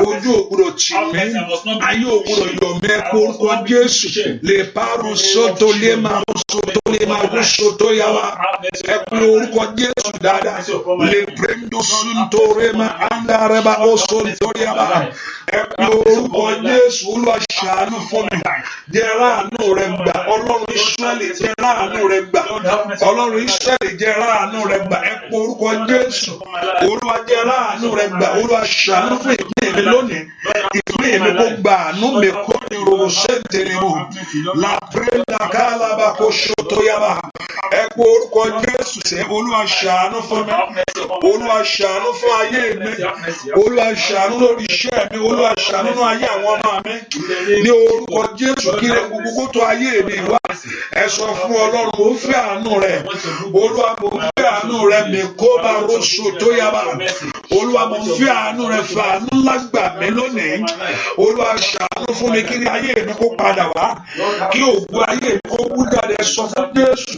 Ojú ògbúdọ̀ tì mí. Ayé ògbúdọ̀ yọ̀ mí. Ẹ pé orúkọ Jésù. Lè parun sóto lé máa ń sóto lé máa ń sóto yá wa. Ẹ pé orúkọ Jésù dáadáa. Lè prendo suntóre máa ń darẹ́bà ó suntóre yá wa. Ẹ pé orúkọ Jésù. Olúwa ṣàánú fún mi. Jẹ́ ráàánú rẹ gbà. Ọlọ́run Ísírẹ́lì jẹ́ ráàánú rẹ gbà. Ọlọ́run Ísírẹ́lì jẹ́ ráàánú rẹ gbà. Ẹ pé orúkọ Jésù. Olúwa jẹ́ ráàánú rẹ gbà. Olúwa ṣàánú fún ìpín mi lónìí. Ìpín mi kó gbà àánú mi kó ní ròrò sẹ́ńtẹ̀lẹ̀ mọ̀. Làpẹ́lá kálábà kó ṣòtò yàrá. Ẹ pé orúkọ Jésù sẹ́. Olúwa ṣàánú fún mi. Olúwa ṣàánú fún ayé mi. Olúwa ṣàánú lórí iṣẹ́ mi. Olúwa ṣàánú nínú ayé àwọn ọmọ mi. Ní orúkọ Jésù kí lè gbogbo kó tó ayé mi wá. Ẹ sọ fún Ọlọ́run mo ń fẹ́ àánú rẹ̀. Olúwa mo ń fẹ́ àánú rẹ̀ mi kó bá roṣù tó yára. Olúwa mo ń fẹ́ àánú rẹ̀ fẹ́ àánú ńlá gbà mí lónìí. Olúwa ṣàánú fún mi kí ayé mi kó padà wá. Kí òkú ayé mi kó wú jáde sọ fún Jésù.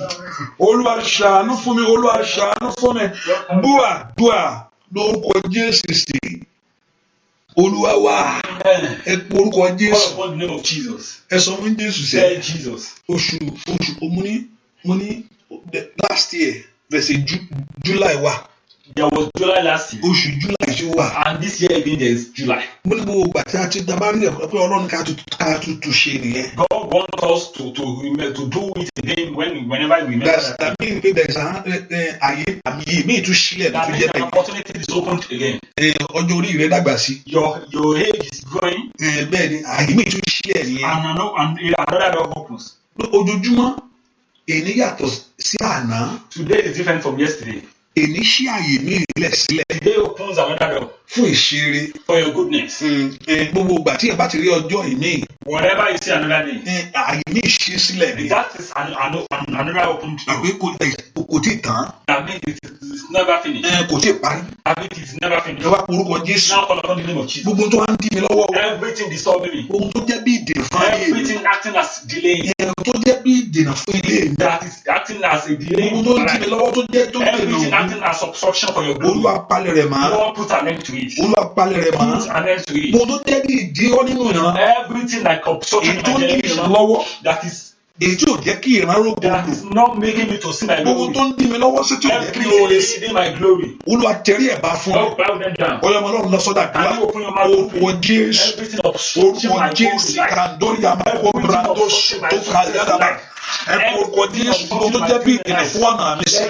Olúwa ṣàánú fún mi. Olúwa ṣàánú fún mi. Búà dùà lórúkọ Jésù sí. Olúwa wá. Ẹ pé orúkọ Jésù. Call upon the name of Jesus. Ẹ sọ fún Jésù sẹ́. Say Jesus. Oṣù mo ní last year verse July wà. There was July last year. Oṣù July ṣe wà. And this year again there is July. Mo ní gbogbo ìgbà tí a ti dábàá ní ẹ̀kọ́ pé Ọlọ́run ká tutù ṣe nìyẹn. God wants us to do it again whenever we remember that. That means pé there is àyè mi tún sílẹ̀ That tó means jẹ́ the bẹ́ẹ̀. opportunity is opened again. Ọjọ́ orí rẹ̀ dàgbà sí. Your age is growing. Bẹ́ẹ̀ ni àyè mi tún sílẹ̀ nìyẹn. And another door opens. Ojoojúmọ́ èní yàtọ̀ sí àná. Today is different from yesterday. Èní ṣí àyè mi ìrìlẹ̀ sílẹ̀ Today opens another door fún ìṣeré. for your goodness. Gbogbo ìgbà tí ẹ bá ti rí ọjọ́ ìní. Whenever you see another day, Àyè mi ṣí sílẹ̀ ni. that is another open door. Àbí kò tí ì tán. That means it's never finished. Kò tí ì parí. That means it's never Ẹ finished. wá orúkọ Jésù. Now call upon the name of Jesus. Gbogbo tó wá ń dí mi lọ́wọ́. Everything disturbing me. Ohun tó jẹ́ bí ìdènà fún ayé mi. Everything acting as delaying. Tó jẹ́ bí ìdènà fún ilé mi. That is acting as a delay. Ohun tó ń dí mi lọ́wọ́ tó jẹ́ tó Everything dènà acting as obstruction for your glory. Olúwa palẹ̀ rẹ̀ mọ́. Lord, put an end to it. Olúwa palẹ̀ rẹ̀ mọ́. Put an end to it. Ohun tó jẹ́ bí ìdíwọ́ nínú ìran. Everything like obstruction Èyí in tó my ní generation ìrànlọ́wọ́. that is Èyí tí ò jẹ́ kí ìran rògbò that lò. is not making me to see my Gbogbo glory. tó ń dí mi lọ́wọ́ sí tí ò jẹ́ kí Everything oore is sí. hiding my glory. Olúwa tẹ̀rí ẹ̀ bá fún mi. Lord, bow them down. Ọyọ́ ọmọ Ọlọ́run lọ sọ́dà Can àdúrà. you open your mouth to Orúkọ pray? Jésù. Everything obstruction Orúkọ my Jésù glory. kàndórí àmàkò brando tó kà yára. Ẹ kó orúkọ Jésù gbogbo tó jẹ́ bí ìdènà fún ọ̀nà mi sí.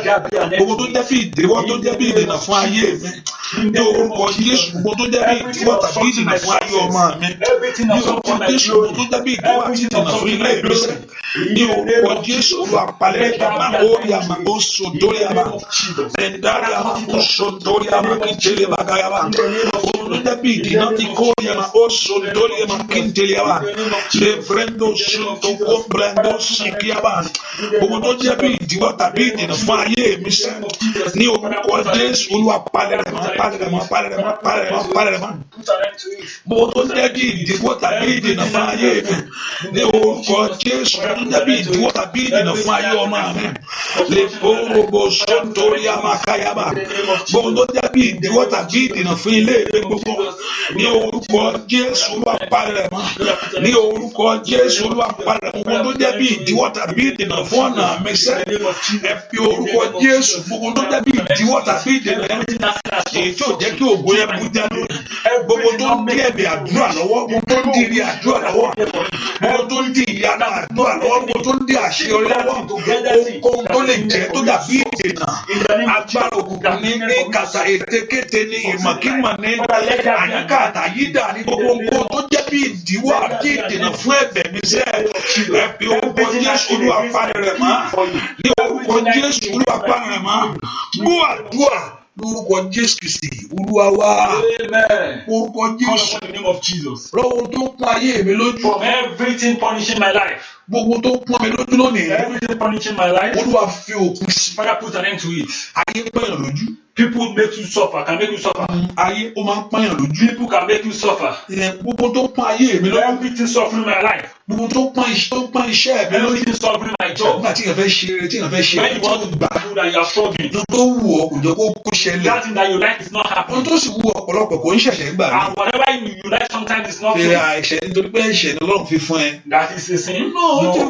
Gbogbo tó jẹ́ bí ìdèwọ́ tó jẹ́ bí ìdènà fún ayé mi. Ní orúkọ Jésù gbogbo tó jẹ́ bí ìdíwọ́ tàbí ìdènà fún ayé ọmọ mi. Ní orúkọ Jésù gbogbo tó jẹ́ bí ìdíwọ́ àti ìdènà fún ilé mi sí. Ní orúkọ Jésù Olúwa palẹ̀ ìgbàgbà orí àmà ó so dórí àmà. Ẹ̀ndárí àmà ó so dórí àmà kí n tẹ̀lé bàgà yàrá. Gbogbo tó jẹ́ bí ìdènà ti kó àmà ó so dórí àmà kí n tẹ̀lé yàrá. Lè brendo sun tó kó brendo sìkì yàrá. Gbogbo tó jẹ́ bí ìdíwọ́ tàbí ìdènà fún ayé mi sí. Ní orúkọ Jésù Olúwa palẹ̀ rẹ̀ mọ́. Gbogbo tó jẹ́ bí ìdíwọ́ tàbí ìdènà fún ayé mi. Ní orúkọ Jésù tó jẹ́ bí ìdíwọ́ tàbí ìdènà fún ayé ọmọ mi. Lè fowó sọ́ńtórí àmàkáyàbá. Gbogbo tó jẹ́ bí ìdíwọ́ tàbí ìdènà fún ilé mi. gbogbo ní orúkọ Jésù Olúwa parẹ́ mọ́ ní orúkọ Jésù Olúwa parẹ́ mọ́ gbogbo tó jẹ́ bí ìdíwọ́ tàbí ìdènà fún ọ̀nà mi sẹ́ ẹ fi orúkọ Jésù gbogbo tó jẹ́ bí ìdíwọ́ tàbí ìdènà èyí tó jẹ́ kí ògo yẹn bú jáde gbogbo tó ń dí ẹ̀bì àdúrà lọ́wọ́ gbogbo tó ń dí ìrì àdúrà lọ́wọ́ gbogbo tó ń dí ìyanu àdúrà lọ́wọ́ gbogbo tó ń dí àṣeyọrí lọ́wọ́ ohunkóhun tó lè jẹ́ tó dàbí ìdènà agbára òkùnkùn ní kàtà ètekéte ní ìmọ̀kímọ̀ ní àyíká àtàyídà ní gbogbo nǹkan tó jẹ́ bí ìdíwọ́ àti ìdènà fún ẹ̀bẹ̀ mi sẹ́ ẹ fi orúkọ Jésù Olúwa parẹ́ rẹ̀ mọ́ ní orúkọ Jésù Olúwa parẹ́ rẹ̀ mọ́ gbọ́ àdúrà lórúkọ Jésù Kristi Olúwa wa orúkọ Jésù lọ́wọ́ tó ń pọ́n ayé mi lójú from everything punishing my life. Gbogbo tó ń pọ́n mi lójú lónìí Everything punishing my life. Olúwa fi òpin sí. Father, put an end to it. Ayé pọ́nyàn lójú. People make you suffer, can make you suffer. Ayé ó máa ń pọ́nyàn lójú. People can make you suffer. Gbogbo tó ń pọ́n ayé mi lójú. Everything suffering my life. Gbogbo tó ń pọ́n iṣẹ́ mi lójú. Everything suffering my job. Nígbà tí èèyàn fẹ́ ṣe When you want to gbà that you are struggling. Ohun tó wù ọ́ kò jẹ́ kó ṣẹlẹ̀. That thing that you like is not Ohun happening. tó sì wù ọ̀pọ̀lọpọ̀ kò ń ṣẹ̀ṣẹ̀ gbà mí. And whatever you like sometimes is not Ṣé true. àìṣẹ̀ nítorí pé ẹ̀ṣẹ̀ ni Ọlọ́run fi fún ẹ. That is a sin.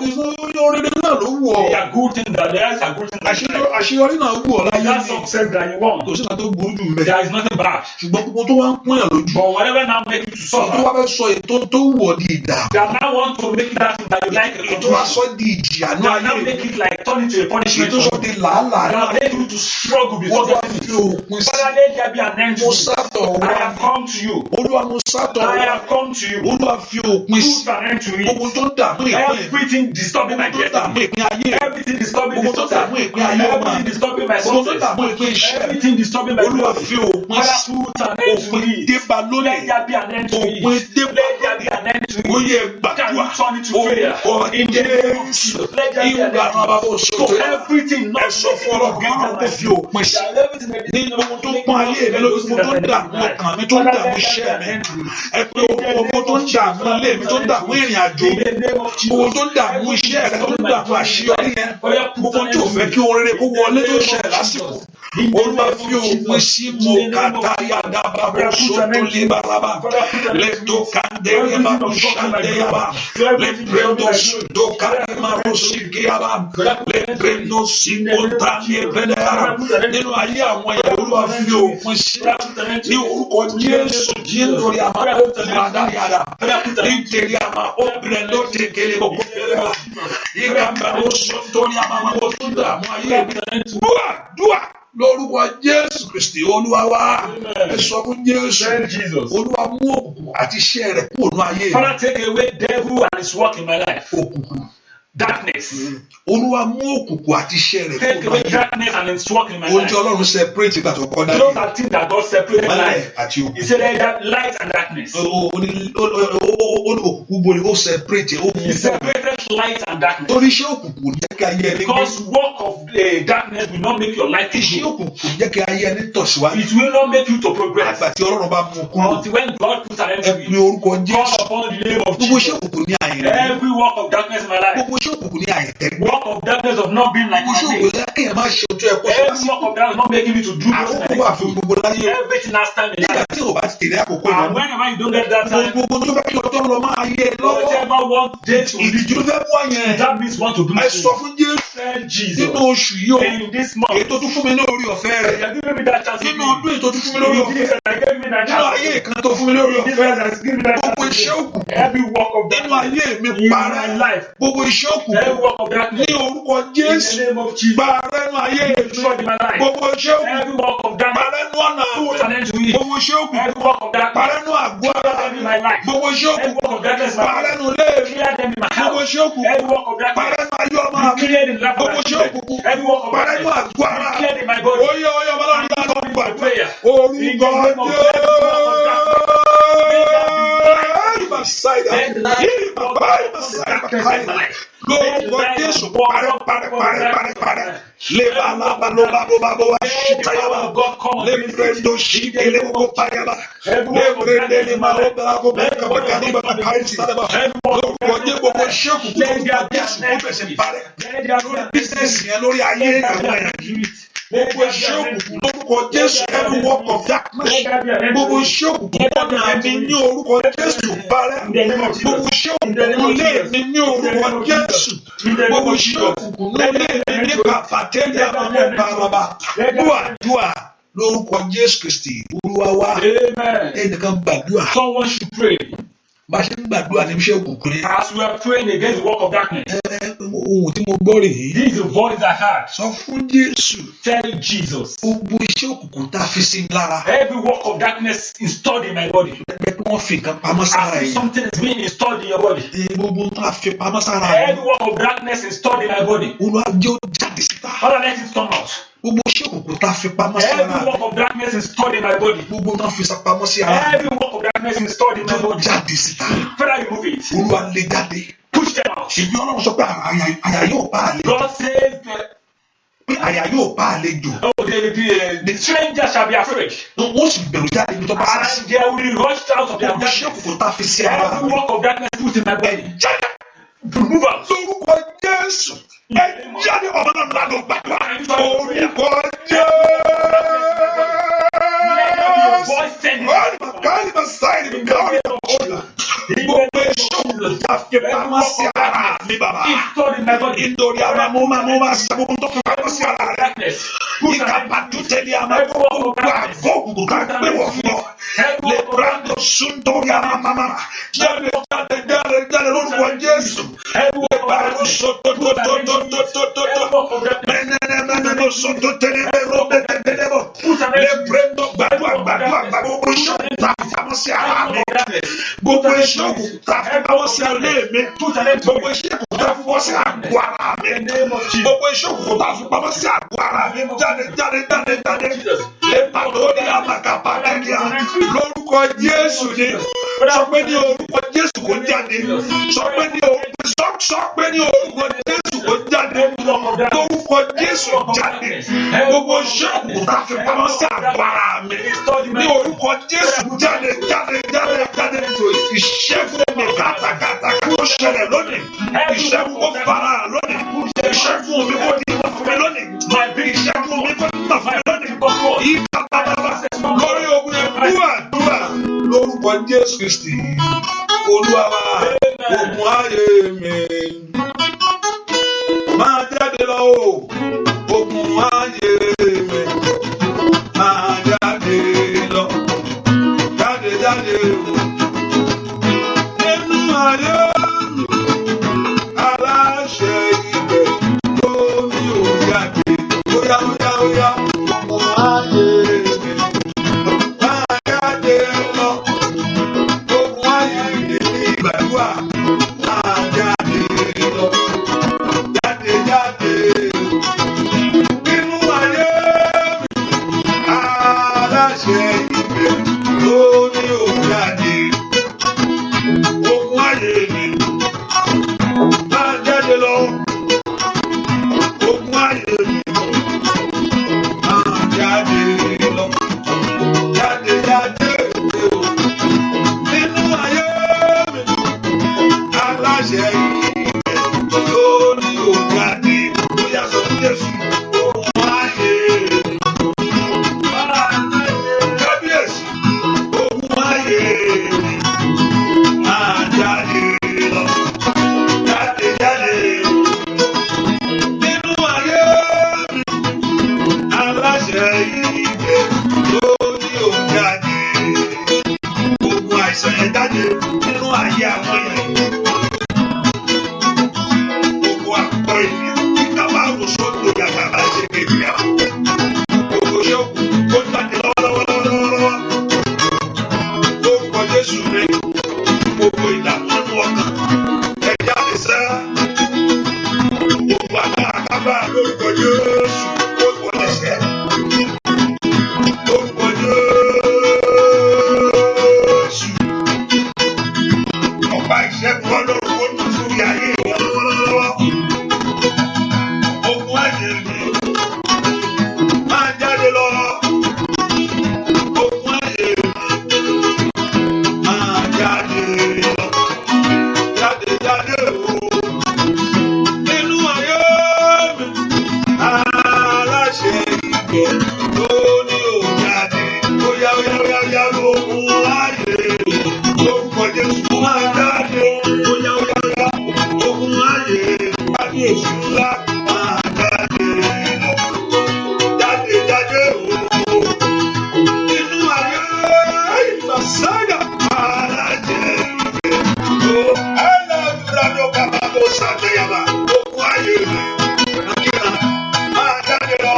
Oríire náà ló wù ọ́. There are good things that there is a good thing that you like. Àṣeyọrí náà wù ọ́ láyé That ni. success that you want. Kò sí nǹkan tó burú jù mbẹ̀. There is nothing bad. Ṣùgbọ́n gbogbo tó wá ń pọ́nyàn lójú. But whatever now make you to Tó suffer. wá fẹ́ sọ ètò tó wù ọ́ di ìdá. That now want to make that thing that you like a Ètò wá sọ di ìjìyà ní That now ayé. make it like turn into a punishment. Ètò sọ di làálàá That náà. make you to struggle before Wọ́n wá getting fi it. òpin sí. Father, let there be an end to Mo it. sátọ̀ I wá. have come to you. Olúwa mo sátọ̀ I wá. have come to you. Olúwa fi òpin sí. Put an end to it. Gbogbo tó ń dààmú ìpín ẹ̀. Everything disturbing my Gbogbo tó ń dààmú destiny. ìpín ayé ẹ̀. Everything disturbing Gbogbo the tó ń dààmú success. ìpín ayé ọmọ. Everything disturbing my Gbogbo tó ń success. dààmú ìpín iṣẹ́. Everything disturbing my Olúwa glory. fi òpin Father, sí. put an end to Òpin it. débá lónìí. Let there be an end to it. Òpin débá Let there be an end to it. Ó yẹ Can gbàdúrà. you turn it to prayer? Orúkọ In the name of Jésù. Jesus. Let there be an Ìgbà end máa bá to bó it. so So tó. everything Ẹ not sọ fún Ọlọ́run kó fi òpin sí. Ní gbogbo tó pọ́n ayé mi lójú, gbogbo tó ń dààmú ọkàn mi, tó ń dààmú iṣẹ́ mi. Ẹ pé gbogbo tó ń dààmú ilé mi, tó ń dààmú ìrìn àjò mi. Gbogbo tó ń dààmú iṣẹ́ rẹ, tó ń dààmú àṣeyọrí yẹn. Gbogbo tí ò fẹ́ kí orin rẹ kó wọlé tó ṣẹlẹ̀ lásìkò. Olúwa fi òpin sí mo kàtà yàda bàbá sọ́tò lé bàbá. Lẹ́tọ̀ kàndé yàbá mo ṣàndé yàbá. Lẹ́pẹ̀rẹ̀dọ̀ sọ́tò kàdé máa mo sì gé yàbá. Lẹ́pẹ̀rẹ̀dọ̀ sí mo tà ní ẹgbẹ́dẹ́ yàrá. Nínú ayé àwọn ẹ̀yà Olúwa fi òpin sí. Ní orúkọ Jésù Jésù rí àmà ọ̀dà yàrá. Nítorí àmà obìnrin ló ti kéré bọ̀. Ìgbàgbà ó sọ́tò ní àmà wọn tó dààmú ayé mi. Dúà lórúkọ Jésù Kristi Olúwa wa. Ẹ sọ fún Jésù. Olúwa mú òkùnkùn àti iṣẹ́ rẹ̀ kúrò ní ayé mi. Father, take away devil and his work in my life. Òkùnkùn. Darkness. Olúwa mú òkùnkùn àti iṣẹ́ rẹ̀ Take kúrò away ní ayé mi. darkness and its work in my Ohun life. tí Ọlọ́run separate ìgbà tó kọ́ dájú. Those are things that God separated Mọ́lẹ̀ life. àti He òkùnkùn. said there is light and darkness. Òkùnkùn borí ó separate ó mú He separated light and darkness. torí iṣẹ́ òkùnkùn jẹ́ kí ayé ẹni gbé. Because work of darkness will not make your life to Iṣẹ́ grow. òkùnkùn jẹ́ kí ayé ẹni tọ̀síwájú. It will not make you to progress. Àgbà tí Ọlọ́run bá mú kúrò. Until when God puts an end Ẹ to pe it. orúkọ Call Jésù. upon the name of Gbogbo iṣẹ́ Jesus. òkùnkùn ní àyè. Every work of darkness in my life. Gbogbo iṣẹ́ òkùnkùn ní àyè tẹ́gbẹ́. Work of darkness of not being like Gbogbo my iṣẹ́ name. òkùnkùn ní kéèyàn máa ṣe ojú ẹ̀kọ́ sí Every lásìkò. work of darkness not making me to do those Àkókò things. wà fún gbogbo láyé. Everything has time in Nígbà life. tí o bá ti tẹ̀lé àkókò And ìlànà. whenever you don't get that time, Gbogbo tó fẹ́ kí ọjọ́ lọ máa yẹ lọ́wọ́. whatever one day to lead Ìdíjú you, fẹ́ mú àyẹn. that means want to do Ẹ sọ fún Jésù Said Jesus. nínú oṣù yìí o. In this month, Èyí tó tún fún mi ní orí ọ̀fẹ́ rẹ̀. you are giving me that chance. Nínú ọdún èyí tó tún fún mi lórí In ọ̀fẹ́. this year, you gave me that Nínú ayé chance. ìkan tó fún mi lórí In this ọ̀fẹ́ year, rẹ̀. you give me that Gbogbo chance. iṣẹ́ òkùnkùn. Every work of Nínú darkness ayé mi in parẹ́. my life. Gbogbo iṣẹ́ òkùnkùn. Every work of Ní darkness orúkọ in Jésù. the name of Jesus. Parẹ́ nínú ayé mi. Destroyed in my life. Gbogbo iṣẹ́ òkùnkùn. Every work of darkness. Parẹ́ nínú ọ̀nà Put an mi. end to it. Gbogbo iṣẹ́ òkùnkùn. Every work of darkness. Parẹ́ nínú àgọ́ ara mi. In my life. Gbogbo iṣẹ́ Every òkùnkùn. work of darkness in my Parẹ́ life. nínú ilé mi. Clear them in my Gbogbo house. iṣẹ́ òkùnkùn. Every work of Parẹ́ darkness. nínú ayé ọmọ Be mi. cleared in life. Gbogbo iṣẹ́ òkùnkùn. Every work of Parẹ́ nínú darkness. àgọ́ ara. Be cleared in my body. Oyè ọmọlọ́run yá lọ In gbà. my prayer. Orúkọ In the name of Jesus. Lórúkọ Jésù parẹ́. Leba laba loba loba loba shitayaba. Lebrendo shikele lobo payaba. Lebrende lima loba loba loba kani baba kaisi taba. Lórúkọ Jésù gbogbo ṣẹ́kù kúrò Jésù kó bẹ̀sẹ̀ parẹ́. Lórí bísíǹsì yẹn lórí ayé àwọn èèyàn. gbogbo iṣẹ́ òkùnkùn lórúkọ Jésù every work of darkness gbogbo iṣẹ́ òkùnkùn lọ́nà mi ní orúkọ Jésù parẹ́ gbogbo iṣẹ́ òkùnkùn lé mi ní orúkọ Jésù gbogbo iṣẹ́ òkùnkùn lé mi ní kàfàtẹ́lì àmọ́ bàràbà dùà lórúkọ Jésù Kristi Olúwa wa ẹnìkan gbàdúrà. Someone should pray. Bá a ṣe ń gbàdúrà ní iṣẹ́ òkùnkùn yẹn. As we are praying against the work of darkness. Ohun tí mo gbọ́ rèé. This is the voice I heard. Sọ fún Jésù. Tell Jesus. Gbogbo iṣẹ́ òkùnkùn tá a fi sí lára. Every work of darkness installed in my body. Ẹgbẹ́ pé wọ́n fi nǹkan pamọ́ sára yẹn. As something is being installed in your body. Gbogbo tá a fi pamọ́ sára yẹn. Every work of darkness installed in my body. Olúwa jẹ́ ó jáde síta. Father, let it come out. Gbogbo iṣẹ́ òkùnkùn tá a fi pamọ́ sára. Every work of darkness installed in my body. Gbogbo tá a fi pamọ́ sí ara. Every work of darkness installed in my body. Jáde síta. Father, remove it. Olúwa lé jáde. Push them out. Ṣèbí Ọlọ́run sọ pé àyà yóò pa àlejò. God says that. Pé àyà yóò pa àlejò. Oh, the stranger shall be afraid. Wọ́n sì bẹ̀rù jáde ibi tó bá sá sí. And they will be rushed out of their Gbogbo iṣẹ́ darkness. òkùnkùn tá a fi sí ara. Every work of darkness put in my body. Jáde. Remove out. Lórúkọ Jésù. Ẹ jáde ọmọ náà lánàá gbàdúrà. Orúkọ Jésù. Kálí ma sáyẹn mi káwọn yẹn ọ̀la. Gbogbo ìṣòro ìdáfẹ́ pamọ́ sí ara mi bàbá. Nítorí àwọn amúmá sábò tó fi pamọ́ sí ara rẹ̀. Ìkàpá tó tẹ̀lé àmọ́ gbogbo àgọ́ òkùnkùn ká gbé wọ̀ fún ọ. Lè brando suntori àmà màmá. Jáde lórúkọ Jésù. Ìbáraẹni sọ̀tọ̀ tó. Mẹ́nẹ́nẹ́mẹ́nẹ́ sọ̀tọ̀ tẹ̀lé bẹ́ẹ̀ bẹ́ẹ̀ bọ̀. Lè brando gbàdúrà gbogbo ìṣòro ìdáfẹ́ sí ara mi. Gbogbo ìṣòro ìdáfẹ́ sí ara mi. Gbogbo ìṣòro ìdáfẹ́ sí àgọ́ ara mi. Gbogbo ìṣòro ìdáfẹ́ sí àgọ́ ara mi. Jáde. Lè pàdé ó ní àmàkàpà lẹ́kìá. Lórúkọ Jésù ni. Sọ pé ní orúkọ Jésù kò jáde. Sọ pé ní orúkọ Jésù kò jáde. Lórúkọ Jésù jáde. Gbogbo ìṣòro ìdáfẹ́ sí àgọ́ ara mi. Ní orúkọ Jésù jáde. Ìṣẹ́gun mi gàtàgàtà kó ṣẹlẹ̀ lónìí. Ìṣẹ́gun kó fara lónìí. Ìṣẹ́gun mi kó di ìmọ̀ fún mi lónìí. Ìṣẹ́gun mi kó di ìmọ̀ fún mi lónìí. Ìgbà bàbá lórí ogun àdúrà lórúkọ Jésù Kristi. Olúwa wa ogun ayé mi. Máa jáde lọ o. Ogun ayé mi. Máa jáde lọ. Jáde o. Nínú ayé aláṣẹ ibẹ̀ lórí òjáde. Óyá. Ogun ayé mi. Máa jáde lọ. Ogun ayé mi ní ìgbàdúrà. Máa jáde lóní òjáde bóyá lókun ayé lórúkọ Jésù máa jáde bóyá lókun ayé ayé èṣù ńlá máa jáde o nínú ayé ìgbàsáyà alájẹ ìgbẹ́ o ẹlẹ́dúrádó bàbá bó ṣàtẹ̀yàmà lókun ayé nàkírà máa jáde lọ.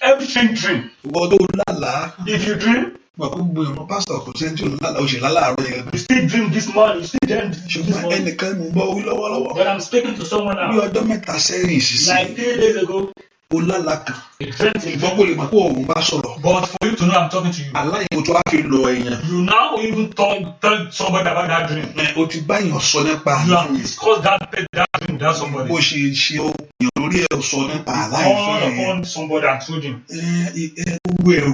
Everything dream. If you dream, you still dream this morning, you still dream this morning. But I'm speaking to someone now. Like 3 days ago, o lálàá kan ìgbọ́n kò lè mọ̀ pé òun bá sọ̀rọ̀. But for you to know I'm talking to you. aláìwò tó wá fi lọ èèyàn. You now even tell somebody about that dream. O ti bá èèyàn sọ nípa. You have discussed that dream with somebody. bó ṣe ṣe èèyàn lórí ẹ̀ sọ nípa aláìfẹ́ yẹn. Call upon somebody and told him. Gbogbo ẹ̀rù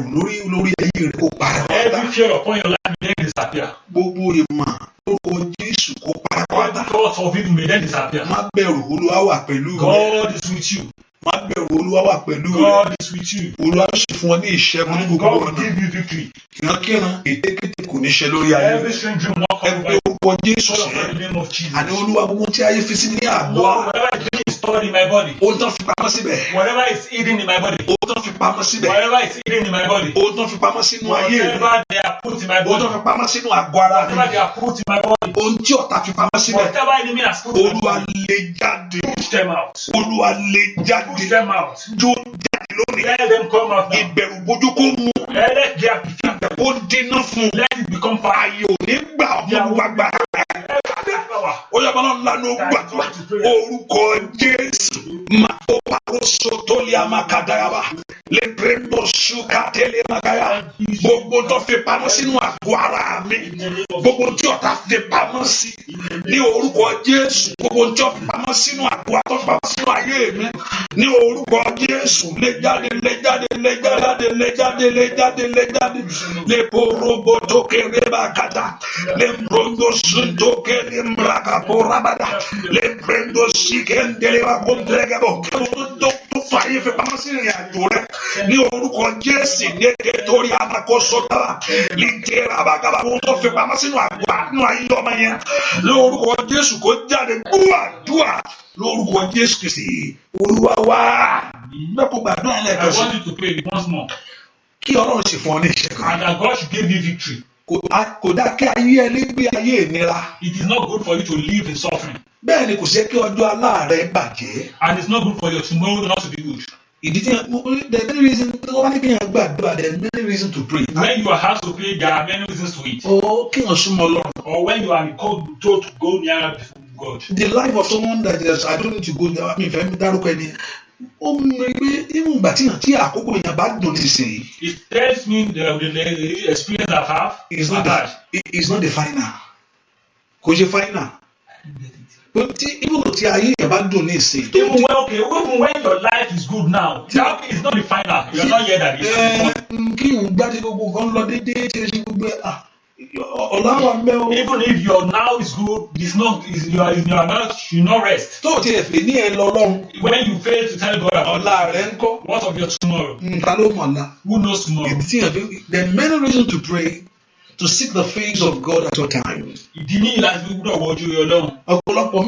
lórí ayé rẹ̀ kó para. Every fear upon your life may then disappear. Gbogbo ìmọ̀ lórúkọ Jésù kó para. All the thoughts of it may then disappear. Má bẹ̀rù, Olúwa wà pẹ̀lú rẹ. God is with you. Má bẹ̀rù, Olúwa wà pẹ̀lú rẹ. God is with you. Olúwa sì fún ọ ní ìṣẹ́gun ní gbogbo ọ̀nà. God will give you victory. Ìránkíran ètékété kò ní ṣe lórí ayé. Every strange dream will not come by orúkọ Jésù ṣe. Àní Olúwa gbogbo tí ayé fi sí ní àgọ́. Whatever dream is stored in my body. Ohun tó fi pamọ́ síbẹ̀. Whatever is hidden in my body. Ohun tó fi pamọ́ síbẹ̀. Whatever is hidden in my body. Ohun tó fi pamọ́ sínú ayé rẹ. Whatever they are put in my body. Ohun tó fi pamọ́ sínú àgọ́ ara rẹ. Whatever they are put in my body. Ohun tí ọ̀tá fi pamọ́ síbẹ̀. Whatever enemy has put in my body. Olúwa lé jáde. Push them out. Olúwa lé jáde. Push them out. Jó jáde lónìí. Let them come out now. Ìbẹ̀rù bojú kó mú. Let their fear ó dínà fún. Let it become fire. Ayé ò ní gbà ọmọ gbàgbà. Ó yẹ kọ́nà ńlá ló gbàgbà. Orúkọ Jésù. Màtó paroso tó lé amakadayaba. Lè brendo suka tẹ́lẹ̀ magaya. Gbogbo tó fi pamọ́ sínú àgọ́ ara mi. Gbogbo tí ọ̀tá fi pamọ́ sí. Ní orúkọ Jésù. Gbogbo tí ọ̀tá fi pamọ́ sínú àgọ́ tó fi pamọ́ sínú ayé mi. Ní orúkọ Jésù. Lè jáde, lè jáde, lè jáde, lè jáde, lè jáde, lè jáde. Lè porobo tó kéré bá kàtà. Lè mbrongo sun tó kéré mbraka poraba. Le prendo sikendele wa kondregebo. Tó fàyè fi pamọ́ sí ìrìn àjò rẹ̀ ní orúkọ Jésù ní kétorí àmàkóso lìtẹ̀rẹ̀ àbàgàbà wọn tó fi pamọ́ sínú àgbà nínú ayé ọmọ yẹn lórúkọ Jésù kó jáde gbúàdúà lórúkọ Jésù Kristi Olúwa wa. Mẹ́kò gbàdúrà ẹ̀ lẹ́ẹ̀kan sí. I want you to pray once more. Kí Ọlọ́run sì fún ọ ní ìṣẹ́gun. And that God should give you victory. Kò dá kí ayé ẹ lé gbé ayé ìnira. It is not good for you to live in suffering. Bẹ́ẹ̀ ni kò ṣe kí ọjọ́ aláàárẹ̀ bàjẹ́. And it's not good for your tomorrow not to be good. Ìdí tí there are many reasons wọ́n bá ní kí yẹn gbàdúrà there are many reasons to pray. When you are asked to pray, there are many reasons to it. Kí yẹn súnmọ́ Ọlọ́run. Or when you are told to go nearer God. The life of someone that is I don't need to go there. I mean ìfẹ́ mi dárúkọ ẹni. Ó mú mi pé inú ìgbà tí àkókò yẹn bá dùn nísinsìnyí. It tells me the experience I have. It's not the final. Kò ṣe final. Even tí ayé yẹn bá dùn nísinsìnyí. Even when your life is good now, that is not the final. You are not yet at it. Kí n gbádùn gbogbo nǹkan lọ déédéé ṣe ṣe gbogbo ọ̀làwà mẹ́ o. Even if your now is good, you not rest. Tó o ti ẹ̀fẹ̀ ní ẹ lọ lọ́run. When you fail to tell God about ọ̀la rẹ̀ ń kọ́. What of your tomorrow? Ta ló mọ̀ ọ̀la? Who knows tomorrow? There are many reasons to pray, to seek the face of God at all times. Ìdí ní ìlànà gbọ́dọ̀ wọ́jú Ọlọ́run. Ọ̀pọ̀lọpọ̀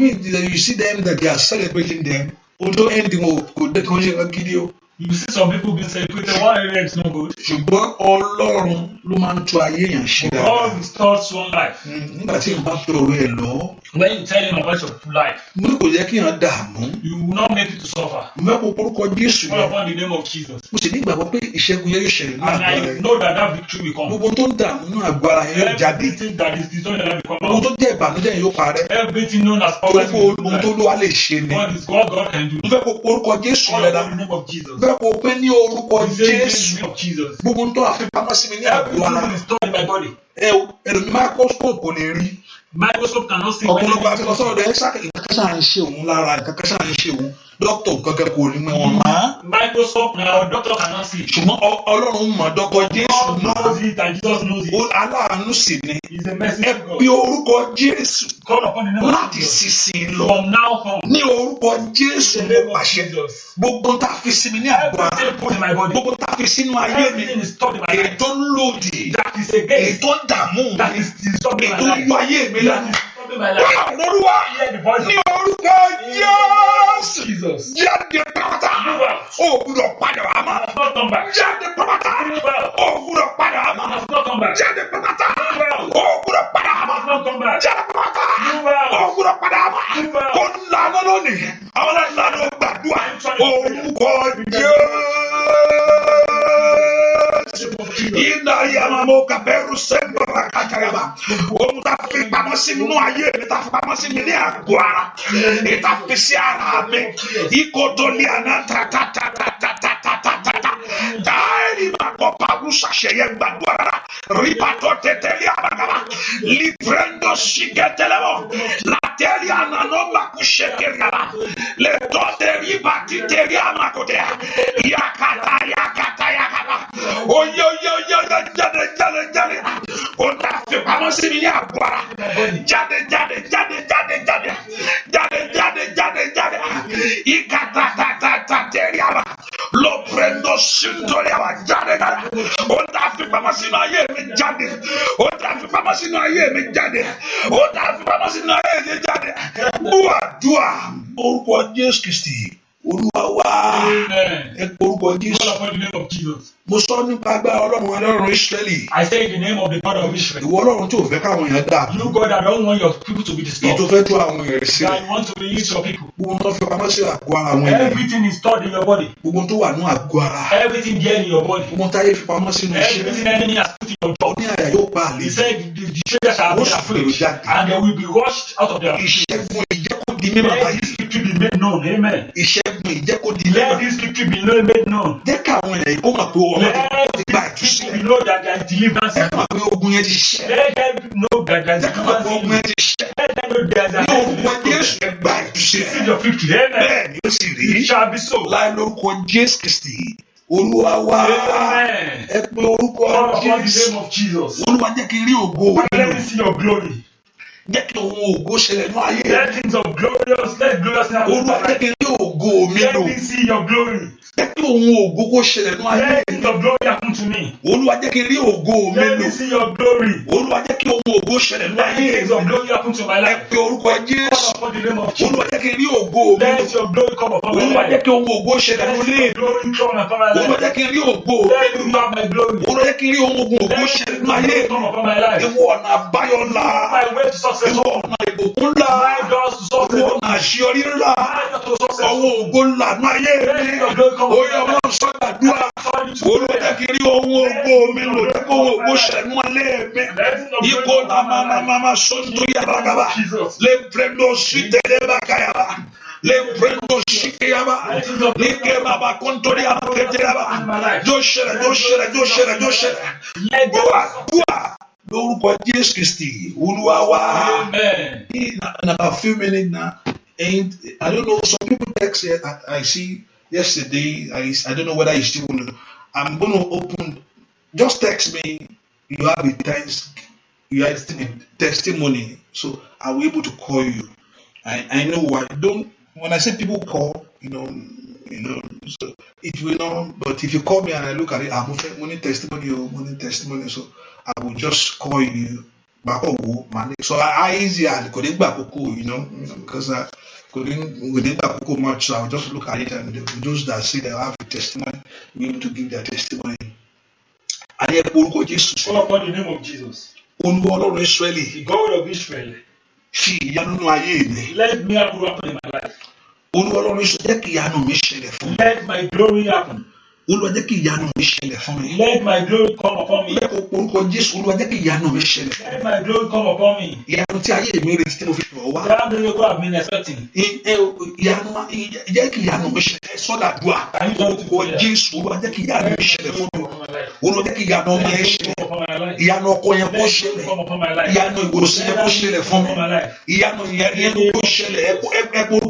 you see them that they are celebrating them. Ojú ẹ̀ndì wọn kò dé kí wọ́n ṣe nǹkan gidi o. You see some people being celebrated, one area is no good. Ṣùgbọ́n Ọlọ́run ló máa ń tún ayé yẹn ṣe dáadáa. God restores one life. Nígbà tí n bá fi ọ̀rọ̀ ẹ̀ lọ. When you tell him about your life. Mo ní kò yẹ kí yẹn dààmú. You will not make it to suffer. Mo fẹ́ kó orúkọ Jésù Call upon the name of Jesus. Mo sì ní ìgbàgbọ́ pé ìṣẹ́gun yẹn yóò ṣẹlẹ̀ ní And àgbára I yẹn. know that victory will come. Gbogbo tó ń dààmú ní àgbára yẹn yóò jáde. Everything that is destroyed will come Gbogbo out. tó jẹ́ ìbànújẹ́ yẹn yóò parẹ́. Everything known as Torí poverty pé will ohun tó Olúwa lè ṣe ni. What is God can do. Mo fẹ́ kó orúkọ Jésù Call yẹn upon dá. the name of Jesus. Mo fẹ́ kó pé ní orúkọ Jésù. Of Jesus. Gbogbo tó àfipamọ́ sí mi ní àgọ́ ara. Everything is stored in my body. Ẹlòmí microscope kò lè rí. Microscope cannot see. Ọ̀pọ̀lọpọ̀ àfikọ́ sọ̀rọ̀ dẹ̀ ìkàkàṣà ń ṣe òun lára ìkàkàṣà ń ṣe òun. Dókítà kankan kò ní mọ̀ wọ́n mọ́. Microscope now doctor cannot see. Ṣùgbọ́n Ọlọ́run mọ̀ dọ́kọ̀ Jésù God knows it and Jesus knows it. Aláàánú sì ni. He's a mercy Ẹ God. pe orúkọ Jésù Call upon the name of láti Jesus. sísìn lọ. From now on. Ní orúkọ Jésù In the name mo of pàṣẹ. Jesus. Gbogbo tá a fi sí mi ní àgbà. Everything put in my body. Gbogbo tá a fi sínú ayé mi. Everything is stored in my life. Ètò ń lòdì. That is against. Ètò ń dààmú That mi. is disturbing my Ètò ń life. yọ ayé mi That lẹ́nu. is disturbing my life. Olúwa Hear the voice ní of orúkọ Jésù. Jesus. Jáde pátá. O gbúdọ̀ padà wá mọ́. Must not come back. Jáde pátá. O gbúdọ̀ padà wá mọ́. Must not come back. Jáde pátá. O gbúdọ̀ padà wá Must mọ́. not come back. Jáde pátá. O gbúdọ̀ padà wá mọ́. Kò ń lànà lónìí. Àwọn ọlọ́run ló gbàdúrà. Orúkọ Jésù. Iná yamamo kaberu sẹ́ńdọ̀ rakatayaba. Ohun tá a fi pamọ́ sí mi nínú ayé mi, tá a fi pamọ́ sí mi ní àgọ́ ara. Ìta fi sí ara mi. Ìkòtòlì àná tatatatatatatata. Táyì máa kọ́ pàrọ̀ ṣàṣeyẹ gbàdúrà. Ripato teteli abagaba. Librendo shigetelemo. Lateli ananoma kusheteriaba. Le doteri batiteri amakotea. Yakata. Oye. Jáde. O ta fi pamọ́ sí mi ní àgọ́ ara. Jáde. Ikatatatatateriaba. Lo prendo shintoriaba. Jáde. O ta fi pamọ́ sínú ayé mi jáde. O ta fi pamọ́ sínú ayé mi jáde. Búwàdúà orúkọ Jésù Kristi. Olúwa wá. Ẹ pe orúkọ Jésù. Call upon the name of Jesus. Mo sọ nípa agbára Ọlọ́run Ísírẹ́lì. I say in the name of the God of Israel. Ìwọ Ọlọ́run tí ò fẹ́ káwọn èèyàn dà. You God that don't want your people to be disturbed. Ètò fẹ́ tó àwọn èèyàn sí. That you want to release your people. Gbogbo tó fi pamọ́ sí àgọ́ ara àwọn èèyàn. Everything is stored in your body. Gbogbo tó wà ní àgọ́ ara. Everything there in your body. Gbogbo táyé fi pamọ́ sínú Everything iṣẹ́. enemy has put in your job. Ní àyà yóò pa àlè. He said the treasure shall be afraid and they will be washed out of their Ìṣẹ́gun ìjẹ́kó di mímọ̀ Let báyìí. this victory be made known. Amen. Ìṣẹ́gun ìjẹ́kó di Let mímọ̀. this victory be made known. Jẹ́ káwọn èèyàn kó mọ̀ pé ọmọ Let ti gba this victory ìtúsílẹ̀. be known that there is deliverance. Ẹ mọ̀ pé ogun yẹn ti ṣẹ́. Let them know that there is Jẹ́ ká mọ̀ pé ogun deliverance. yẹn ti ṣẹ́. Let them know there is Ní orúkọ a Jésù ẹ gba receive ìtúsílẹ̀. your victory. Amen. Bẹ́ẹ̀ ni ó sì rí. It shall be so. Láì lórúkọ Jésù Kristi. Olúwa wá. Amen. Ẹ pe orúkọ Call upon the Jésù. name of Jesus. Olúwa jẹ́ kí n rí ògo Let nínú. me see your glory. Jẹ́ kí ohun ògo ṣẹlẹ̀ ní ayé. Let things of glorious, let glorious things happen in my Olúwa jẹ́ kí n rí ògo mi life. lò. Let me see your glory. Jẹ́ kí ohun ògo kó ṣẹlẹ̀ ní ayé. Let things of glory happen to me. Olúwa jẹ́ kí n rí ògo mi Let lò. me see your glory. Olúwa jẹ́ kí ohun ògo ṣẹlẹ̀ ní Let ayé. things of glory happen to my Ẹ life. pe orúkọ Jésù. Call upon the name of Olúwa Jesus. jẹ́ kí n rí ògo mi lò. Let your glory come upon my Olúwa jẹ́ life. kí ohun ògo ṣẹlẹ̀ ní Let ilé. your glory come upon my Olúwa life. jẹ́ kí n rí ògo mi Let lò. me have my glory. Olúwa jẹ́ kí n rí ohun ògo Let ṣẹlẹ̀ ní your ayé. glory come upon my life. Ìwọ ọ̀nà àbáyọ ńlá. My way to success. Ìwọ ọ̀nà ìbùkún ńlá. My doors to Ìwọ success. ọ̀nà àṣeyọrí ńlá. My doors to success. Ọwọ́ ògo ńlá ní ayé mi. Oyè ọmọ sọ́gbàdúrà. Olúwa jẹ́ kí n rí ohun ògo mi lò. Jẹ́ kí ohun ògo ṣẹlẹ̀ ní ayé mi. Iko la mama sonto ya bagaba. Le prendo shitele bakayaba. Le prendo shikeyaba. Le ke baba kontori ya baketeyaba. Joshele. Dua. Lórúkọ Jésù Kristi, Olúwa wa. Amen. In about a few minutes now, and I don't know, some people text here. I see yesterday. I don't know whether you still want to. I'm going to open. Just text me. You have a thanks. You have a testimony, so I will be able to call you. I know why. Don't. When I say people call, you know. So it will not. But if you call me and I look at it, I'm money testimony. So I will just call you. So I easy and couldn't back because I within back much. So I'll just look at it and those that say they have a testimony, be able to give their testimony. And yet, Jesus. Call upon the name of Jesus. The God of Israel. Let miracle happen in my life. Let my glory happen. Let my glory come upon me. Let my glory come upon me. That miracle I've been expecting. Ìyanu ọkọ yẹn kó ṣẹlẹ̀, ìyanu ìwòsàn yẹn kó ṣẹlẹ̀ fún mi, ìyanu yẹn kó ṣẹlẹ̀, ẹ̀kọ́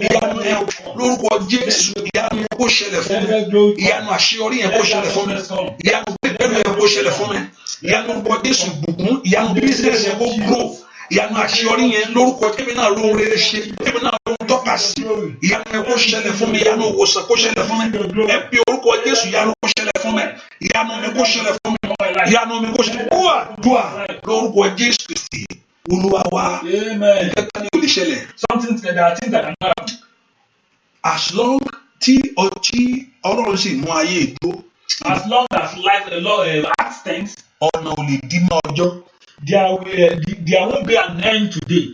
ìyanu yẹn lórúkọ Jésù, ìyanu yẹn kó ṣẹlẹ̀ fún mi, ìyanu àṣeyọrí yẹn kó ṣẹlẹ̀ fún mi, ìyanu pípẹ́rù yẹn kó ṣẹlẹ̀ fún mi, ìyanu orúkọ Jésù bùkún, ìyanu bísíǹsì yẹn kó grow, ìyanu àṣeyọrí yẹn lórúkọ kébì náà ló ń rere ṣe, kébì náà ló ń tọ́ka sí, ìyanu yẹn kó ṣẹlẹ̀ fún mi, ìyanu ìwòsàn kó ṣẹlẹ̀ fún mi, ẹ pe orúkọ Jésù, ìyanu kó ṣẹlẹ̀ fún mi, ìyanu mi kó ṣẹlẹ̀ fún mi. Ìyanu mi kò ṣe dùà lórúkọ Jésù Kristi Olúwa wa. Nǹkan ní olè ṣẹlẹ̀. Something that can happen. As long tí Ọlọ́run sì mú ayé ètò. As long as life acts things. Ọ̀nà ò lè dí mọ́ ọjọ́. There won't be an end today.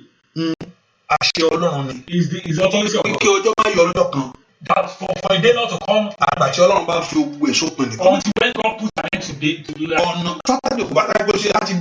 Àṣẹ Ọlọ́run ni. Is the authority of God. Kí ọjọ́ máa yọ ọjọ́ kan. That for a day not to come. Àgbàtí Ọlọ́run bá fi ogun èso pin nìkan. Until when God put an end to the life. Ọ̀nà Sátánì kò bá dájú pé láti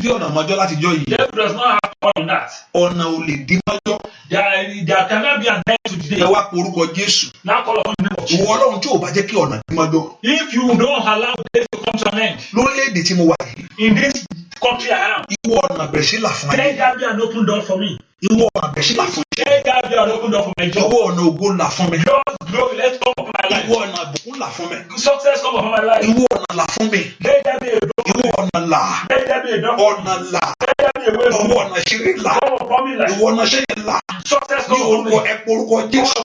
dé ọ̀nà mọ́jọ́ láti jọ yìí. Devil does not have power on that. Ọ̀nà ò lè dí mọ́jọ́. There cannot be an end to the day. Ẹ wá pe orúkọ Jésù. Now call upon the name of Jesus. Ìwọ Ọlọ́run tí ò bá jẹ́ kí ọ̀nà dí mọ́jọ́. If you don't allow the day to come to an end. Lórílẹ̀-èdè tí mo wà yìí. In this country I am. Ìwọ ọ̀nà bẹ̀rẹ̀ sí là fún ayé. Let there be an open door for me. Ìwọ ọ̀nà bẹ̀rẹ̀ sí là fún iṣẹ́. Let there be an open door for my job. Ìwọ ọ̀nà ògo là fún mi. God's glory let's come upon my life. Ìwọ ọ̀nà àbùkún là fún mi. Success come upon my life. Ìwọ ọ̀nà là fún mi. Let there be a door. Ìwọ ọ̀nà là. Let there be a door. Ọ̀nà là. Let there be a way for me. Ìwọ ọ̀nà ṣeré là. Come upon me like. Ìwọ ọ̀nà ṣẹ́yẹ là. Success Ní come upon me. orúkọ ẹ̀pọ̀ orúkọ Jésù.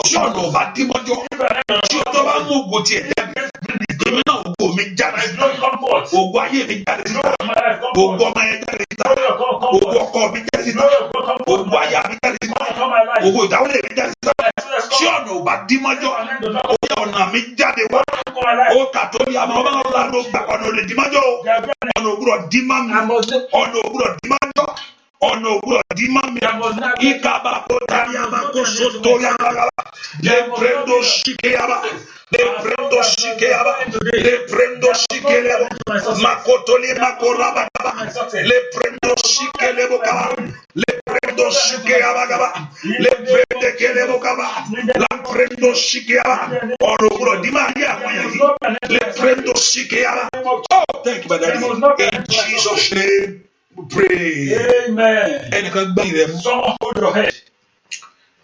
Tí ọ̀nà ọ̀bá dí mọ́jọ́. Tí ọjọ́ bá mú ògo tiẹ̀ jáde. Èmi náà ògo mi jáde. Ògo ayé mi jáde síta. Ògo ọmọ yẹn jáde síta. Ògo ọkọ mi jáde síta. Ògo aya mi jáde síta. Ògo ìdáwọlé mi jáde síta. Tí ọ̀nà ọ̀bá dí mọ́jọ́. Ó yẹ ọ̀nà mi jáde wá. Ó kà tó ní àmọ́ ọba náà ló gbà ọ̀nà ò lè dí mọ́jọ́. Ọ̀nà òwúrọ̀ dí má mi. Ọ̀nà òwúrọ̀ dí mọ́jọ́. Ọ̀nà òwúrọ̀ dí má mi. Ìkàbà kó dárí àbá kó so torí àbá. Le prendo shikeyaba. Le prendo shikeyaba. Le prendo shikelebo. Makotoli makoraba gaba. Le prendo shikelebo gaba. Le prendo shikeyaba gaba. Le prende kelebo gaba. La prendo shikeyaba. Ọ̀nà òwúrọ̀ dí má yẹ àwọn yẹn yìí. Le prendo shikeyaba. Oh, thank you, my daddy. In Jesus' name. Pray. Amen. Ẹnìkan gbẹ́ ìrẹ̀ mú. Someone hold your head.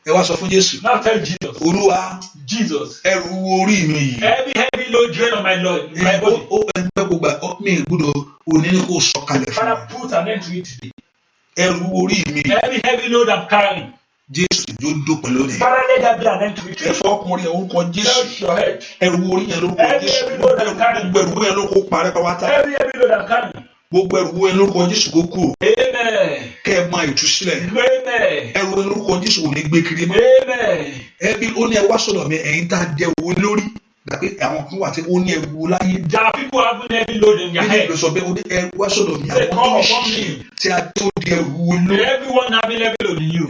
Ẹ wá sọ fún Jésù. Now tell Jesus. Olúwa. Jesus. Ẹrù orí mi yìí. Heavy load drain on my Lord. My body. Ó ẹgbẹ́ kó gba mi ìgbúdọ̀ òní ní kó sọ kalẹ̀ fún Father, mi. put an end to it today. ẹrù orí mi. Every heavy load I'm carrying. Jésù yóò dópin lónìí. Father, let that be an end to it. Ẹ fọ́ ọkùnrin orúkọ Jésù. Touch your head. Ẹrù orí yẹn lórúkọ Jésù. Gbogbo ẹrù yẹn lórúkọ parẹ́ pàwátá. Every heavy load I'm carrying. Gbogbo ẹrù yẹn lórúkọ Jésù kó kúrò. Amen. Kẹ́ ẹ máa ìtúsílẹ̀. Amen. Ẹrù yẹn lórúkọ Jésù ò ní gbé kiri mọ́. Amen. Ẹbí ó ní ẹ wá sọ̀dọ̀ mi ẹ̀yin tá a jẹ owó lórí. Dàbí àwọn kan wà tí ó ní ẹrù láyé. There are people having heavy load in their head. Ilé ìgbésọ̀ bẹ́ẹ̀ ó ní ẹ wá sọ̀dọ̀ mi àwọn tó ń ṣe tí a tó di ẹrù lórí. Everyone having heavy load in you.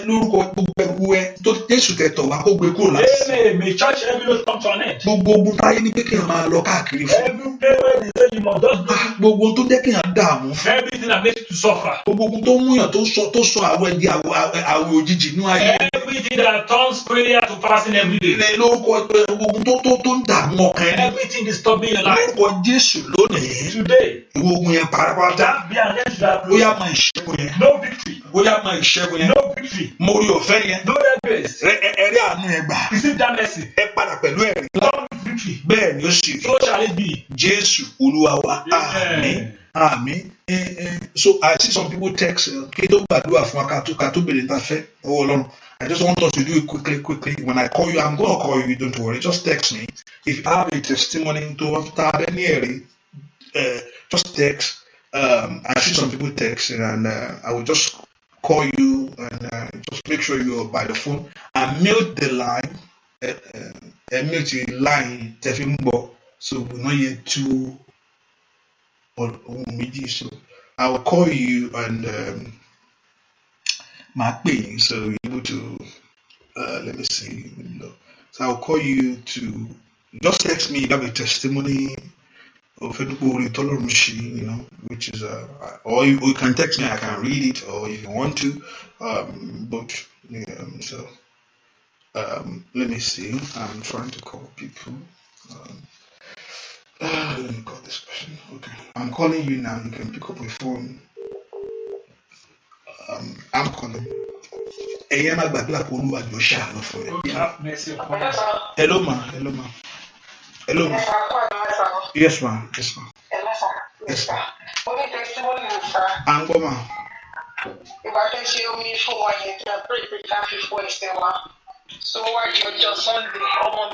Lórúkọ gbogbo ẹrù ẹ tó Jésù tẹ̀tọ̀ wá kó gbé kúrò láti. Amen. May church heavy load come to an end. Gbogbo ogun táyé ní pé kí n máa lọ káàkiri fún. Every day when they say you must just do. Gbogbo tó jẹ́ kí n dààmú fún. Everything that makes you to suffer. Gbogbo ogun tó múyàn tó sọ àwọ̀ ẹ̀dí àwọ̀ òjijì nínú ayé. Everything that turns prayer to fasting every day. Ilé lórúkọ ogun tó ń dààmú ọkàn. Everything disturbing your life. Lórúkọ Jésù lónìí. Today. Ìwọ ogun yẹn parapata. Be an end to that. Bóyá máa ìṣẹ́gun yẹn. No victory. Bóyá máa ìṣẹ́gun yẹn. No victory. Mo rí ọ̀fẹ́ yẹn. No that grace. Ẹ̀rí àánú ẹ gbà. Receive that mercy. Ẹ padà pẹ̀lú ẹ̀rí. Lord victory. Bẹ́ẹ̀ ni ó sì rí. So shall it be. Jésù Olúwa wa. Àmín. Àmín. So I see some people text kí tó gbàdúrà fún wa ká tó bèrè ta fẹ́ ọwọ́ Ọlọ́run. I just want us to do it quickly. When I call you, I'm going to call you. Don't worry. Just text me. If you have a testimony to any area, just text. I see some people texting, and I will just call you and just make sure you're by the phone. I mute the line. Mute the line. So we're not yet too or so I will call you and. My pay, so you're able to let me see. So I'll call you to just text me. You have a testimony of which is or you can text me. I can read it, or if you want to. Let me see. I'm trying to call people. Let me call this person. Okay, I'm calling you now. You can pick up your phone. I'm calling. Hello ma. Yes ma. I'm going ma. So what you just Sunday, almost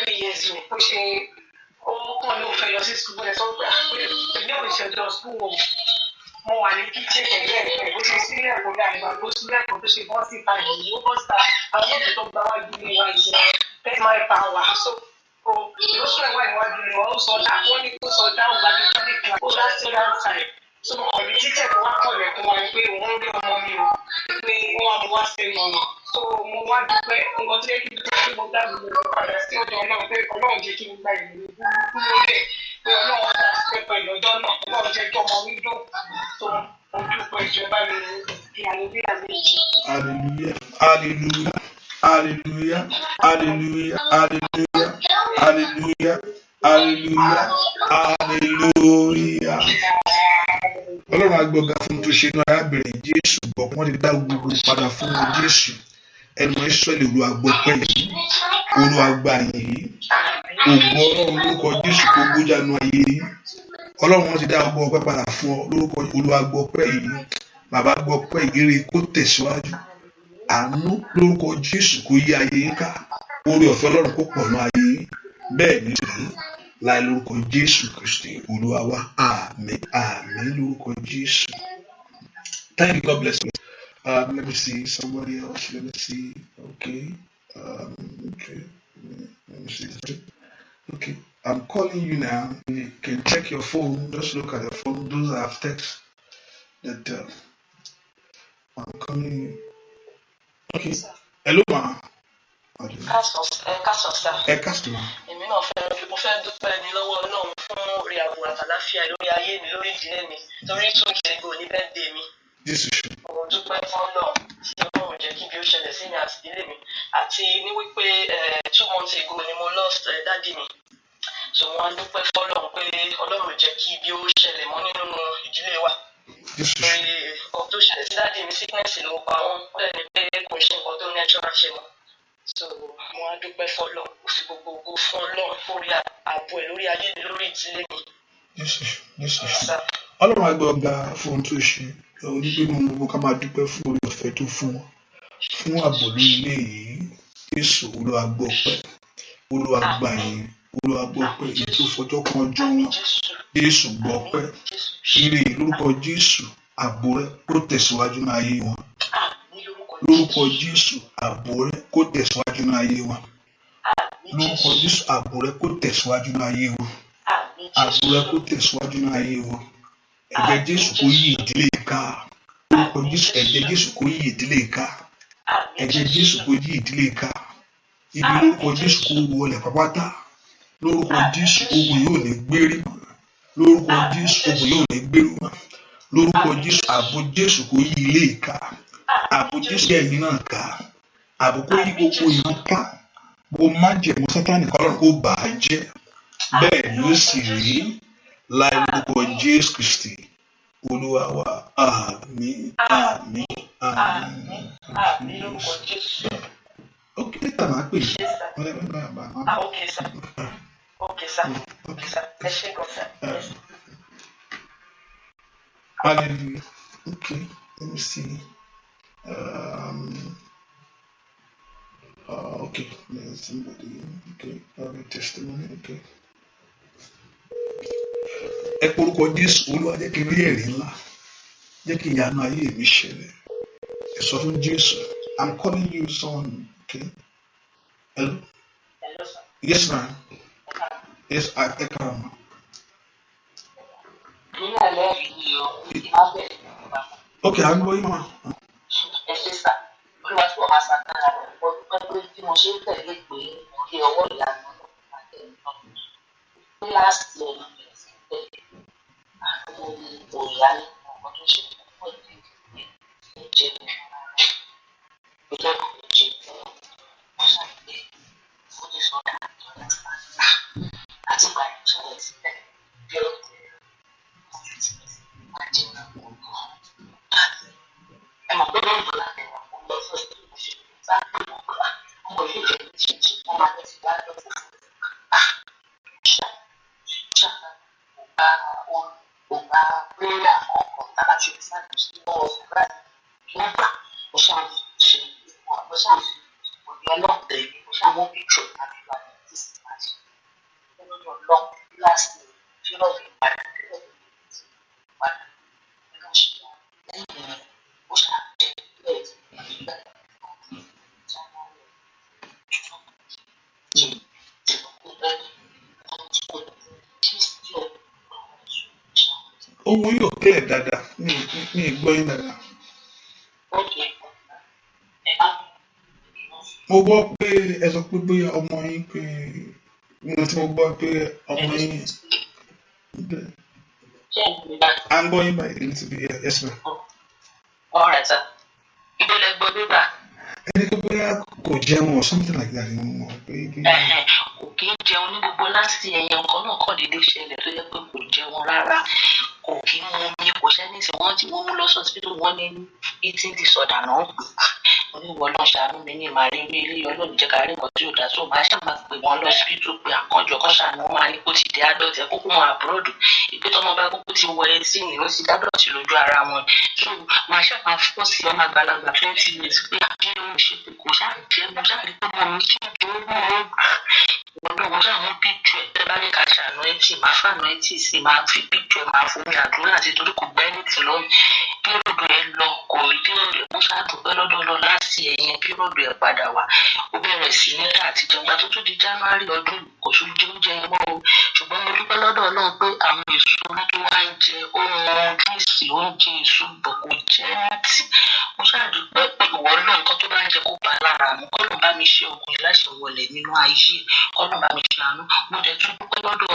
3 years ago, pushing school. Mo wà ní kíchìn pẹ̀lú ẹ̀fẹ̀ bó ṣe sílẹ̀ kó dà ìgbà tó sílẹ̀ kó tó ṣe bọ́ sí ìpàdé yìí ó bọ́ síta àwọn èdè tó gba wájú ní wa ìjẹ́ pẹ́ẹ́mà ìpàwà so ló sọ ìwà ìwájú ni wọ́n sọ dá wọ́n ní kó sọ dá ògbà tó tẹ́lẹ̀ kan ó dá sí ọ̀dà side so mo kàn ní kíchìn tó wá kọ̀lẹ̀ fún wa pé òun rí ọmọ mi o pé wọ́n mú wá sí ọ̀nà so mo wá dúpẹ́ nǹkan tó yẹ kí dúpẹ́ pé mo dábò mo padà sí ọ̀dọ̀ náà pé Ọlọ́run jẹ́ kí n gba ìlú kúrò lé pé Ọlọ́run dá pẹ́pẹ́ lọ́jọ́ náà Ọlọ́run jẹ́ kí ọmọ mi dùn so mo dúpẹ́ ìjọba mi ní hallelujah méjì. Hallelujah, hallelujah, hallelujah, hallelujah, hallelujah, hallelujah, hallelujah, hallelujah. Ọlọ́run agbọ́gá fún tó ṣe náà arábìnrin Jésù gbọ́ wọ́n ti dá gbogbo padà fún Jésù ẹnu Ísírẹ́lì Olúwa gbọ́ pẹ́ yìí Olúwa gbà yìí ògùn Ọlọ́run lórúkọ Jésù kó gbójánu ayé yìí Ọlọ́run wọn ti dá gbọ́ ọpẹ́ padà fún ọ lórúkọ Olúwa gbọ́ pẹ́ yìí bàbá gbọ́ pẹ́ ìrè kó tẹ̀síwájú àánú lórúkọ Jésù kó yí ayé yìí ká oore ọ̀fẹ́ Ọlọ́run kó pọ̀ ní ayé yìí bẹ́ẹ̀ ni tòun láì lórúkọ Jésù Kristi Olúwa wa àmín àmín lórúkọ Jésù. Thank you, God bless you. Let me see somebody else. Let me see. Okay. Okay. Let me see. Okay. I'm calling you now. You can check your phone. Just look at your phone. Those that have text that I'm calling you. Okay. Hello, ma. Customer. Èmi náà mo fẹ́ dúpẹ́ ní lọ́wọ́ Ọlọ́run fún orí ààbò àtàláfíà lórí ayé mi lórí ìdílé mi torí 2 weeks ago ní birthday mi. Mo dúpẹ́ fún Ọlọ́run tí Ọlọ́run jẹ́ kí bí ó ṣẹlẹ̀ sí mi àti ìdílé mi àti ní wípé 2 months ago ni mo lost daddy mi. So wọ́n á dúpẹ́ fún Ọlọ́run pé Ọlọ́run jẹ́ kí bí ó ṣẹlẹ̀ mọ́ nínú ìdílé wa. Torí ọ̀pọ̀ tó ṣẹlẹ̀ sí daddy mi sickness ló pa wọ́n bẹ́ẹ̀ ni pé kò ṣe nǹkan tó natural ṣe mọ́. So mo á dúpẹ́ fún Ọlọ́run kò fi gbogbo ògo fún Ọlọ́run fórí ààbò ẹ̀ lórí ayé mi lórí ìdílé mi. Ọlọ́run á gbé ọ̀gá fún ohun tó ṣe. Onígbénu gbogbo ká máa dúpẹ́ fún oore ọ̀fẹ́ tó fún wọn. Fún ààbò lórí ilé yìí. Jésù Olúwa gbọ́ ọpẹ́. Olúwa gbà yín. Olúwa gbọ́ ọpẹ́. Èyí tó fọjọ́ kan ọjọ́ wọn. Jésù gbọ́ ọpẹ́. Ire lórúkọ Jésù. Ààbò rẹ̀ kó tẹ̀síwájú ní ayé wọn. Lórúkọ Jésù, ààbò rẹ̀ kó tẹ̀síwájú ní ayé wọn. Lórúkọ Jésù, ààbò rẹ̀ kó tẹ̀síwájú ní ayé wọn. Ààbò rẹ̀ kó tẹ̀síwájú ní ayé wọn. Ẹ̀jẹ̀ Jésù kó yí ìdílé ká. Lórúkọ Jésù, ẹ̀jẹ̀ Jésù kó yí ìdílé ká. Ẹ̀jẹ̀ Jésù kó yí ìdílé ká. Ibi lórúkọ Jésù kó wọlé pápátá. Lórúkọ Jésù, ogun yóò ní gbérí mọ́. Lórúkọ Jésù, ogun yóò ní gbérí mọ́. Lórúkọ Jésù, ààbò Jésù kó yí ilé ká. Ààbò Jésù ẹ̀yin náà ká. Ààbò kó yí gbogbo ìran ká. Bó má jẹ̀mú Sátánì kọ́lọ́run kó bà á jẹ́. Bẹ́ẹ̀ ni ó sì rí láì lórúkọ Jésù Kristi. Olúwa wa, àmín, àmín, àmín. Àmín lórúkọ Jésù. Ok, níta máa pè é. Okay, sir. Okay, sir. Ẹ ṣé gan, sir. Hallelujah. Okay, let me see. Okay, there's somebody. Okay, have a testimony. Okay. Ẹ porúkọ Jésù, Olúwa jẹ́ kí n rí ẹ̀rí ńlá. Jẹ́ kí ìyanu ayé mi ṣẹlẹ̀. Ẹ sọ fún Jésù. I'm calling you son. Okay. Hello. Hello, sir. Yes, ma'am. Yes, I can. Okay, I'm going on. Ẹ ṣé sá, Olúwa tí wọ́n máa ṣàtàrà rẹ̀ pọ̀ dúpẹ́ pé tí mo ṣe ń tẹ̀lé pé kí ọwọ́ ìyanu àti ẹ̀yìn ní láti ẹ̀yìn rẹ̀ sí tẹ̀lé àwọn òyà ní ọkọ̀ tó ṣe fún ìdílé ìjẹ́ ìjẹ́ ìjẹ́ wọ́n ṣàgbé fún ìsọdá àti ìgbà ìṣẹ̀lẹ̀ sílẹ̀ bí ó ti máa jẹ́ ẹ mọ̀ pé lóun tó láti wà fún lọ sọ́ọ́ tó ṣe bá pè wọ́n gbà wọ́n kò yóò jẹ́ ìṣẹ̀ṣẹ̀ wọ́n máa tẹ̀sí wá lọ́wọ́ fún ọba lórí àkọ́kọ́ tàbá ṣe ìsáàlù sí lọ́wọ́ fún báyìí kí wọ́n gbà ó ṣàǹṣe ó ṣàǹṣe òbí ọlọ́ọ̀tẹ̀ ó ṣàwọn píṣọ àti ìwà ní ìsìn àti lórí ọlọ́ọ̀ láti fi lọ́ọ̀dù ìpadà lọ́ọ̀dù ìpadà nínú ṣe lẹ́yìn rẹ̀ ó ṣàǹṣe bẹ́ẹ̀ nígbà Ohun yóò kílẹ̀ dáadáa ní ìgbọ́ yín dáadáa. Mo gbọ́ pé ẹ sọ pé bóyá ọmọ yín pé mo ti mo gbọ́ pé ọmọ yín. I'm going by a little bit, yes ma'am. All right, sir. Ìdílé gbọdọ̀ bá. Ẹni tó bóyá kò jẹun or something like that ni mo mọ̀ pé. Kò kí ń jẹun ní gbogbo láti ẹ̀yìn nǹkan náà kọ́ dédé ṣẹlẹ̀ tó yẹ pé kò jẹun rárá. Kò kí ń mu omi, kò ṣẹ́ni tí wọ́n ti mú lọ sọ́sibítù wọ́n ní eating disorder náà pè. Mo ní wọ́n lọ ṣàánú mi ní màá rí ilé ilé ọlọ́run jẹ́ ká rí nǹkan tí ò dá tó máa ṣàmà pé wọ́n lọ sọ́sibítù pé àkànjọ kan ṣàánú wọn máa ní kó ti dé adult ẹ̀ kókó wọn abroad. Ìpè tọmọ bá kókó ti wọ etí ni ó ti dá adult lójú ara wọn. So màá ṣàmà fọ́ sí ọmọ àgbàlagbà 20 years pé àjẹ́ òun ṣe pé kò ṣáà jẹ́ mo ṣáà rí pé mo ní kí n tó mo ṣáà mú píktù ẹ̀ tẹ́ bá ní ká ṣàánú ẹtì máa fàánú ẹtì sí máa fi píktù ẹ̀ máa fún mi àdúrà àti torí kò gbẹ́ ní tìlọ́ píròdù ẹ̀ lọ kò rí píròdù ẹ̀ mo ṣàdúpẹ́ lọ́dọọdọ láti ẹ̀yìn píròdù ẹ̀ padà wá ó bẹ̀rẹ̀ sí ní ká àtijọ́ gba tó tún di January ọdún kò tún jẹ oúnjẹ yẹn mọ́ o ṣùgbọ́n mo dúpẹ́ lọ́dọ̀ Ọlọ́run pé àwọn èso tó wá ń jẹ ohun júìsì oúnjẹ èso bọ̀ kò jẹ́ ẹ̀tì mo ṣàdúpẹ́ pé ìwọ náà nǹkan tó bá ń jẹ kó bá lára mu kọ́lọ̀ bá mi ṣe ògùn ìláṣẹ wọlé nínú ayé kọ́lọ̀ bá mi ṣàánú mo dẹ̀ tún dúpẹ́ lọ́dọ̀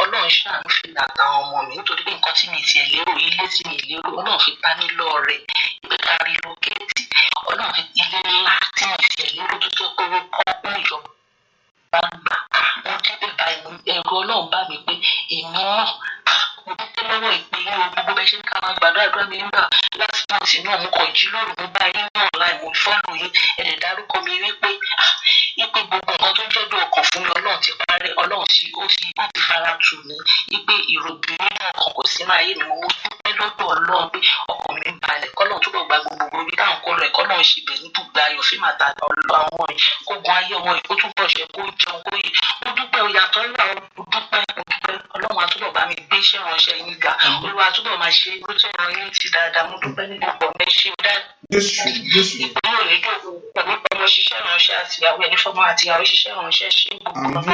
Ọlọ́run ṣàánú fi àtàwọn ọmọ mi nítorí pé nǹkan tí mi ti ẹ̀ lérò ilé tí mi lérò Ọlọ́run fi pa mí lọ́rẹ ìgbé ká rí lókèétì Ọlọ́run fi ilé ńlá tí mi ti ẹ̀ lérò tó jẹ́ pé ó kọ́ ń yọ bá gbà wọ́n débẹ̀ báyìí ẹ̀rọ Ọlọ́run bá mi pé èmi náà mo dúpẹ́ lọ́wọ́ ìpè yín o gbogbo bẹ́ẹ̀ ṣe ń ká máa gbàdúrà mi nígbà láti pọ́ǹtì náà mo kàn jí lóru mo bá yín náà láì mo fọ́lù yín ẹ̀rẹ̀ dárúkọ mi wípé wípé gbogbo nǹkan tó jọ́dọ̀ ọkàn fún mi Ọlọ́run ti parẹ́ Ọlọ́run ó ti fara tù mí wípé ìròbìnrin náà kan kò sí sínú ayé mi mo dúpẹ́ lọ́dọ̀ Ọlọ́run pé ọkàn mi balẹ̀ kọ́lọ́run túbọ̀ gba gbogbo ibi táwọn kọ́ rẹ̀ kọ́lọ́run ṣe bẹ̀ níbùgbé ayọ̀ fí màtà ọlọ́ àwọn yìí kó gun ayé ọmọ yìí kó túbọ̀ ṣe kó jẹun kó yìí mo dúpẹ́ òyàtọ̀ ńlá mo dúpẹ́ Ọlọ́run àtúbọ̀ bá mi gbé iṣẹ́ ìránṣẹ́ yín ga Olúwa àtúbọ̀ máa ṣe irú tí ọ̀rọ̀ yín ti dáadáa mo dúpẹ́ ní gbogbo ọmọ ẹṣẹ́ ọ̀dá ìpínlẹ̀ òyìnbó pẹ̀lú ọmọ ṣiṣẹ́ ìránṣẹ́ àtìyàwó ẹni fọmọ àtìyàwó ṣiṣẹ́ ìránṣẹ́ ṣe gbogbo ọmọ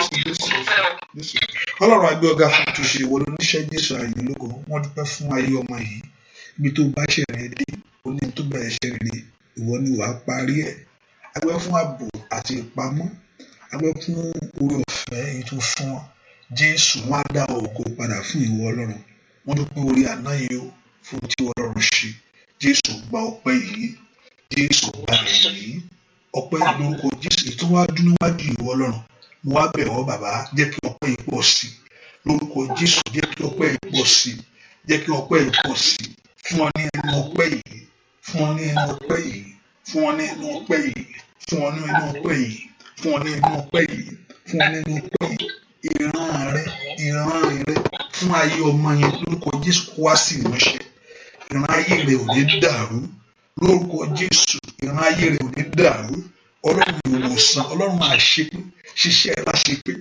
Ọlọ́run á gbé ọ̀gá fún àtúnṣe ìwọ lóníṣẹ́ Jésù ààyè lógo wọ́n dúpẹ́ fún ayé ọmọ yìí ibi tó bá ṣe rẹ̀ dé oní tó bẹ̀rẹ̀ ṣe rere ìwọ ni wàá parí ẹ̀ agbẹ́ fún ààbò àti ìpamọ́ agbẹ́ fún oore ọ̀fẹ́ èyí tó fún ọ Jésù wọn á dá ògo padà fún ìwọ Ọlọ́run wọ́n dúpẹ́ orí àná yìí ó fún tí Ọlọ́run ṣe Jésù gba ọpẹ́ yìí Jésù gba èyí ọpẹ́ lórúkọ Jésù tó wá dún níwájú ìwọ Ọlọ́run mo wá bẹ̀ ọ́ bàbá jẹ́ kí ọpẹ́ yìí pọ̀ sí lórúkọ Jésù jẹ́ kí ọpẹ́ yìí pọ̀ sí jẹ́ kí ọpẹ́ yìí pọ̀ sí fún ọ ní ẹnu ọpẹ́ yìí fún ọ ní ẹnu ọpẹ́ yìí fún ọ ní ẹnu ọpẹ́ yìí fún ọ ní ẹnu ọpẹ́ yìí fún ọ ní ẹnu ọpẹ́ yìí fún ọ ní ẹnu ọpẹ́ yìí ìran rẹ fún ayé ọmọ yẹn lórúkọ Jésù kó wá sí ìmúṣẹ ìran ayé rẹ ò ní dàrú lórúkọ Jésù ìran ayé rẹ ò ní dàrú Ọlọ́run ìwòsàn Ọlọ́run àṣepé ṣiṣẹ́ láṣepé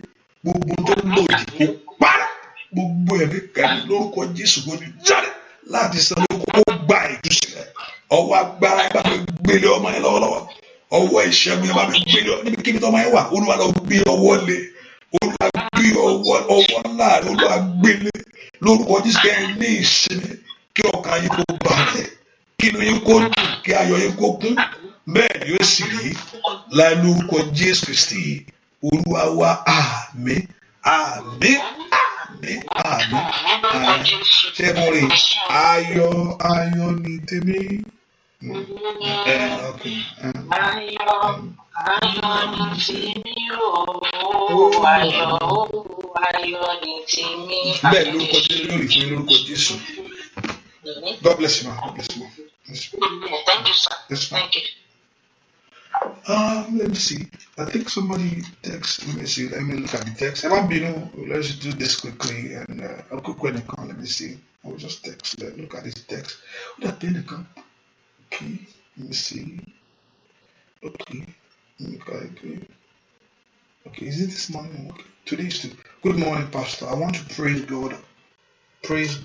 gbogbo tó lòdì kó para gbogbo ẹ̀mí kẹ́mi lórúkọ Jésù kó jáde láti san lórúkọ kó gba ìtúsílẹ̀ ọwọ́ agbára ẹ bá mi gbélé ọmọ yẹn lọ́wọ́lọ́wọ́ ọwọ́ ìṣẹ́gun ẹ bá mi gbélé níbikíbi tó ọmọ yẹn wà Olúwa lọ gbé ọwọ́ lé Olúwa gbé ọwọ́ ńlá rẹ Olúwa gbélé lórúkọ Jésù kẹ́ ẹ ní ìsinmi kí ọkàn yín kó balẹ̀ kí inú yín kó dùn kí ayọ̀ yín kó kún bẹ́ẹ̀ ni ó sì rí láì lórúkọ Jésù Kristi Olúwa wa àmín àmín àmín àmín àmín ṣẹ́gun rè ayọ̀ ní tèmi. Ayọ̀ ní tèmi ayọ̀ ní tèmi. Bẹ́ẹ̀ lórúkọ Jésù yóò rí fún lórúkọ Jésù. God bless you, man. God bless you. Thank you, sir. Yes, Thank you. Let me see. I think somebody text. Let me see. Let me look at the text. Let's do this quickly and a quick one. Let me see. I'll just text. Look at this text. Okay. Let me see. Okay. Okay. Is it this morning? Okay. Today is too. Good morning, Pastor. I want to praise God. Praise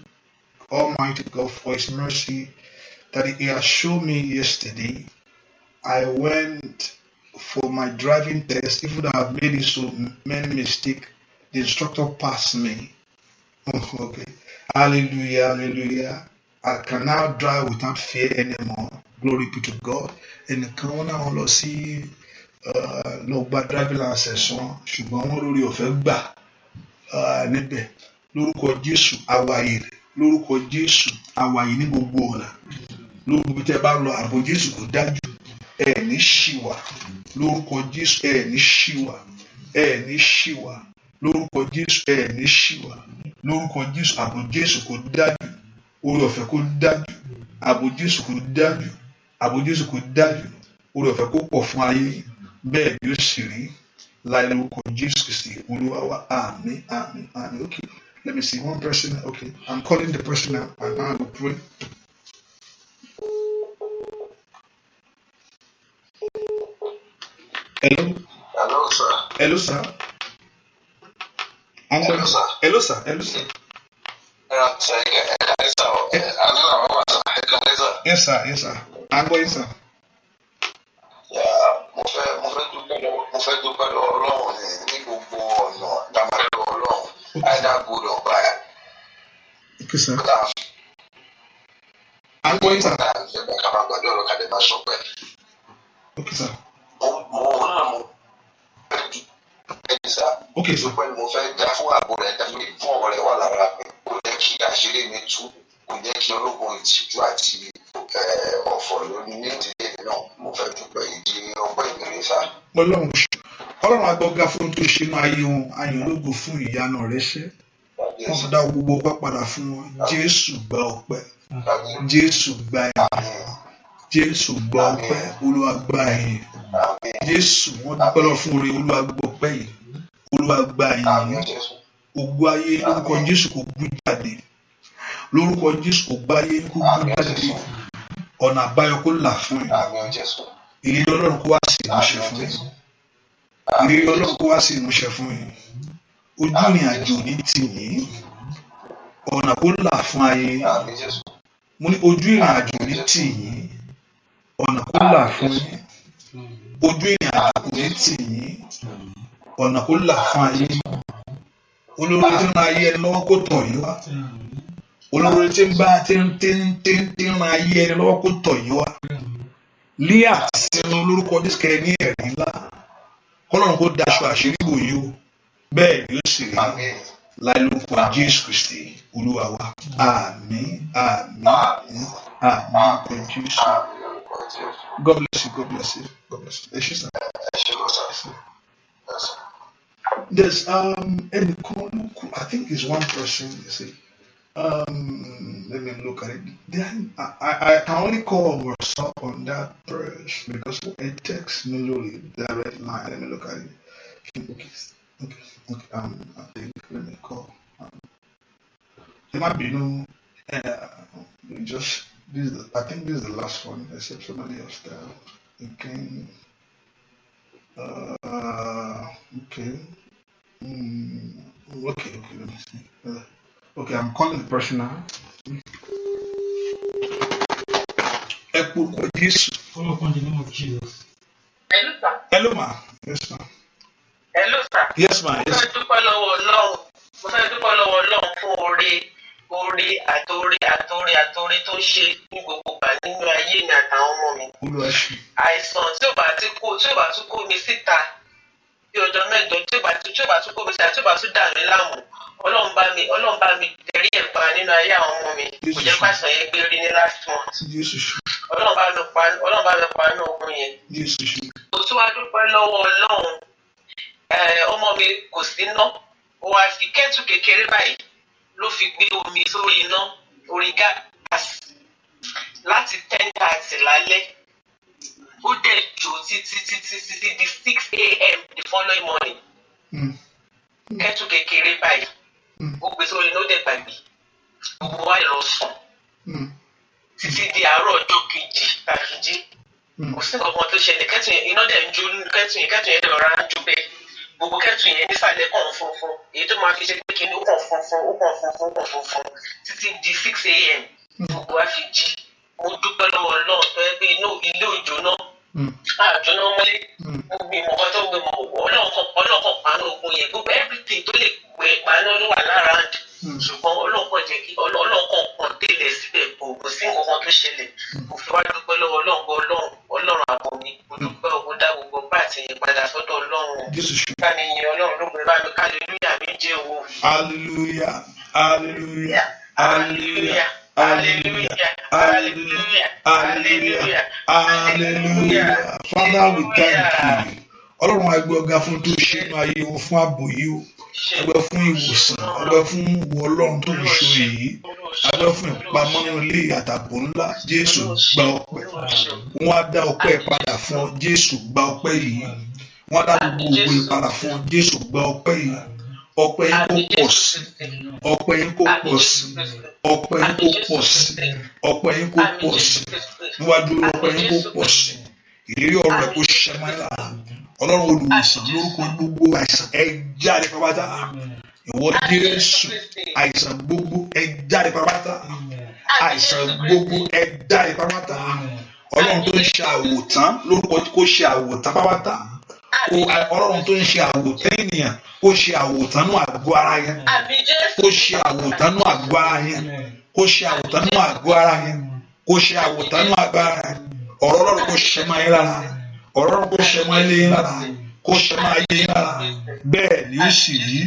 Almighty God for His mercy that He has shown me yesterday. I went for my driving test, even though I've made so many mistakes. The instructor passed me. Okay. Hallelujah, hallelujah. I can now drive without fear anymore. Glory be to God. And kan náà lọ sí lọ gba driving license wọn ṣùgbọ́n wọ́n lórí ọ̀fẹ́ gbà níbẹ̀ lórúkọ Jésù àwàyè lórúkọ Jésù àwàyè ní gbogbo ọ̀nà lórúkọ bí tẹ́ bá lọ ààbò Jésù kò dájú ní ṣìwà lórúkọ Jésù ní ṣìwà ní ṣìwà lórúkọ Jésù ní ṣìwà lórúkọ Jésù ààbò Jésù kò dájú orí ọ̀fẹ́ kò dájú ààbò Jésù kò dájú ààbò Jésù kò dájú orí ọ̀fẹ́ kò pọ̀ fún ayé bẹ́ẹ̀ ni ó sì rí láì lórúkọ Jésù Kristi Olúwa wa àmín àmín àmín. Okay, let me see one person. Okay, I'm calling the person now and I will pray. Hello. Hello, sir. Hello, sir. Hello, sir. Hello, sir. Hello, sir. Yes, sir. Yes, sir. I'm going, sir. Mo fẹ́ dúpẹ́ lọ́wọ́ Ọlọ́run ní gbogbo ọ̀nà dàmàlẹ́ lọ́wọ́ Ọlọ́run either good or bad. Okay, sir. I'm going, sir. Okay, sir. Okay, sir. Mo fẹ́ dá fún ààbò rẹ̀ dájú fún ọ̀rẹ́ wà lára pé kò jẹ́ kí àṣírí mi tú kò jẹ́ kí ológun ìtìjú àti ọ̀fọ̀ lónìí ní ìdílé náà mo fẹ́ dúpẹ́ ìdí ọgbẹ́ ìbẹ̀rẹ̀ sá. Ọlọ́run agbọ́gá fún tó ṣe máa yí wọn ayọ̀lógo fún ìyanu rẹ̀ ṣẹ́ wọ́n fi dá gbogbo ọpẹ́ padà fún wọn Jésù gba ọpẹ́ Jésù gba ẹ̀yìn Jésù gba ọpẹ́ Olúwa gba ẹ̀yìn Jésù wọ́n dúpẹ́ lọ fún oore Olúwa gba ọpẹ́ yìí Olúwa gba ẹ̀yìn ògo ayé lórúkọ Jésù kò bú jáde lórúkọ Jésù kò gbáyé kó gbé jáde ọ̀nà àbáyọ kó là fún yín ìlérí Ọlọ́run kó wá sí ìmúṣẹ fún yín ìlérí Ọlọ́run kó wá sí ìmúṣẹ fún yín ojú ìrìn àjò ní tì yín ọ̀nà kó là fún ayé mo ní ojú ìrìn àjò ní tì yín ọ̀nà kó là fún yín ojú ìrìn àjò ní tì yín ọ̀nà kó là fún ayé olórí tí ń ran ayé ẹni lọ́wọ́ kó tọ̀ yín wá olórí tí ń bá tí ń ran ayé ẹni lọ́wọ́ kó tọ̀ yín wá lé àtinú lórúkọ Jésù kẹ́ ní ẹ̀rí ńlá kọ́lọ́run kó daṣọ àṣírí bò yín o bẹ́ẹ̀ ni ó sì rí láì lórúkọ Jésù Kristi Olúwa wa àmín àmín àmín Jésù. God bless you. God bless you. God bless you. There's any corner, I think it's one person. You see, let me look at it. Then I can only call myself on that verse because it takes me literally direct line. Let me look at it. Okay. I think let me call. There might be no. Just this. I think this is the last one. Except somebody else there. Okay. Okay. Okay, let me see. Okay, I'm calling the person now. Call upon the name of Jesus. Hello, sir. Hello, ma. Yes, ma. Hello, sir. Yes, ma. Yes. Mo fẹ́ dúpẹ́ lọ́wọ́ Ọlọ́run fún oore àtòrí tó ṣe ní gbogbo ìgbà nínú ayé mi àtàwọn ọmọ mi. Àìsàn tí ò bá tún kó mi síta bí ọjọ́ mẹ́jọ tí ò bá tún kó mi síta tí ò bá tún dà mí láàmú Ọlọ́run bá mi tẹ̀rí ẹ̀ pa nínú ayé àwọn ọmọ mi kò jẹ́ pàṣẹ yẹn gbé rí ní last month. Ọlọ́run bá mi pa inú ogun yẹn. Mo tún wá dúpẹ́ lọ́wọ́ Ọlọ́run ọmọ mi kò sí ná ó wá fi kẹ́tù kékeré báyìí ló fi gbé omi sórí iná orí gáàsì láti 10:30 lálẹ́ ó dẹ̀ jó títí di 6 a.m. the following morning kẹ́tù kékeré báyìí ó gbé sórí iná ó dẹ̀ gbàgbé gbogbo wa lọ sùn títí di àárọ̀ ọjọ́ kejì tàbí kò sí nǹkan tó ṣẹlẹ̀ kẹ́tù yẹn iná dẹ̀ ń jó kẹ́tù yẹn lọ́ra ń jó bẹ́ẹ̀ gbogbo kẹ́tù yẹn nísàlẹ̀ kàn funfun èyí tó máa fi ṣe pé kí ni ó kàn funfun títí di 6 a.m. gbogbo wa fi jí mo dúpẹ́ lọ́wọ́ Ọlọ́run tó yẹ pé inú ilé òjò náà àjọná mọ́lé gbogbo ìmọ̀kan tó gbé mọ̀ Ọlọ́run kan paná ogun yẹn gbogbo everything tó lè gbé paná ló wà lára ṣùgbọ́n Ọlọ́run kan jẹ́ kí Ọlọ́run kan délẹ̀ síbẹ̀ kò sí nǹkan tó ṣẹlẹ̀ mo fi wá dúpẹ́ lọ́wọ́ Ọlọ́run àbò mi mo dúpẹ́ ogun dá gbogbo bá àti yẹn padà sọ́dọ̀ Ọlọ́run bá mi yin Ọlọ́run ló gbé bá mi hallelujah mi jẹ́ owó. Hallelujah, hallelujah, hallelujah. Hallelujah. Hallelujah. Hallelujah. Hallelujah. Father, we thank you. Ọlọ́run àgbẹ̀ ọ̀gá fún tó ṣe inú ayé wọn fún ààbò yìí o. Àgbẹ̀ fún ìwòsàn, àgbẹ̀ fún ìwọ Ọlọ́run tó ń ṣe èyí. Àgbẹ̀ fún ìpamọ́ nínú ilé àtàbò ńlá. Jésù gba ọpẹ́. Wọ́n á dá ọpẹ́ padà fún ọ. Jésù gba ọpẹ́ yìí. Wọ́n á dá gbogbo ògbó padà fún ọ. Jésù gba ọpẹ́ yìí. Ọpẹ́ yín kó pọ̀ sí, ọpẹ́ yín kó pọ̀ sí, ọpẹ́ yín kó pọ̀ sí, ọpẹ́ yín kó pọ̀ sí, níwájú ọpẹ́ yín kó pọ̀ sí, ìrírí ọ̀rọ̀ rẹ̀ kó ṣiṣẹ́ máa ń là, Ọlọ́run olùwòsàn lórúkọ gbogbo àìsàn ẹ jáde pápátá, ìwọ Jésù àìsàn gbogbo ẹ jáde pápátá, àìsàn gbogbo ẹ jáde pápátá, Ọlọ́run tó ń ṣe àwòtán lórúkọ kó ṣe àwòtán pápátá. Ọlọ́run tó ń ṣe àwòtán ènìyàn kó ṣe àwòtán nú àgọ́ ara yẹn kó ṣe àwòtán nú àgọ́ ara yẹn kó ṣe àwòtán nú àgọ́ ara yẹn kó ṣe àwòtán nú àgọ́ ara yẹn ọ̀rọ̀ Ọlọ́run kó ṣe máa yín lára ọ̀rọ̀ Ọlọ́run kó ṣe máa yín lára kó ṣe máa yín lára bẹ́ẹ̀ ni ó sì rí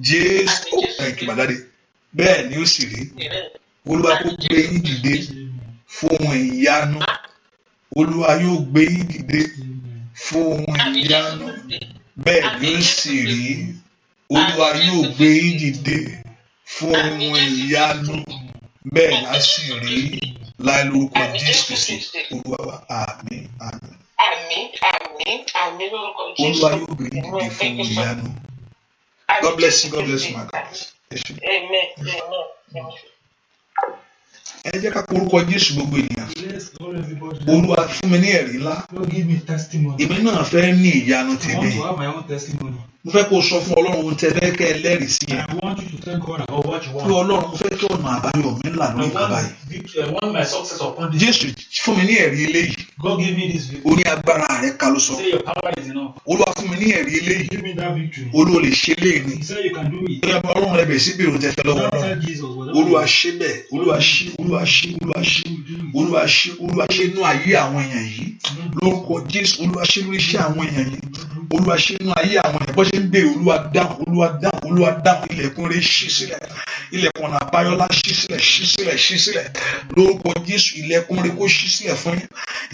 Jésù ẹ̀kìmọ̀dáde bẹ́ẹ̀ ni ó sì rí Olúwa kó gbé yín dìde fún ohun ìyanu Olúwa yóò gbé yín dìde fún ohun ìyanu bẹ́ẹ̀ ni ó sì rí Olúwa yóò gbé yín dìde fún ohun ìyanu bẹ́ẹ̀ ni á sì rí láì lórúkọ Jésù Kristi Olúwa wa àmín àmín. Àmín lórúkọ Jésù. Olúwa yóò gbé yín dìde fún ohun ìyanu. God bless you, God bless you, my God. Amen. ẹ jẹ́ ká orúkọ Jésù gbogbo ènìyàn. Olúwa fún mi ní ẹ̀rí ńlá. Èmi náà fẹ́ ní ìyanu tèmi. Mo fẹ́ kó sọ fún Ọlọ́run ohun tẹ́ fẹ́ kẹ́ ẹ lẹ́rìí sí yẹn. Pé Ọlọ́run mo fẹ́ kí ọ̀nà àbáyọ mi ńlá lórí bàbá yìí. Jésù fún mi ní ẹ̀rí eléyìí. O ní agbára rẹ̀ ká ló sọ. Olúwa fún mi ní ẹ̀rí eléyìí. Olúwa lè ṣe léèní. Ọlọ́run rẹ̀ bẹ̀ sí bèrè tẹ́ fẹ́ lọ́wọ́ náà. Olúwa ṣe bẹ́ẹ̀. Olúwa ṣe inú ayé àwọn èèyàn yìí. Lórúkọ Jésù Olúwa ṣe lórí iṣẹ́ àwọn èèyàn yìí. Olúwa ṣe inú ayé àwọn èèyàn bó ṣe ń béèrè Olúwa dáhùn ilẹ̀kùn rẹ̀ ṣí sílẹ̀, ilẹ̀kùn ọ̀nà àbáyọlá ṣí sílẹ̀ lórúkọ Jésù. Ilẹ̀kùn rẹ̀ kó ṣí sílẹ̀ fún yín,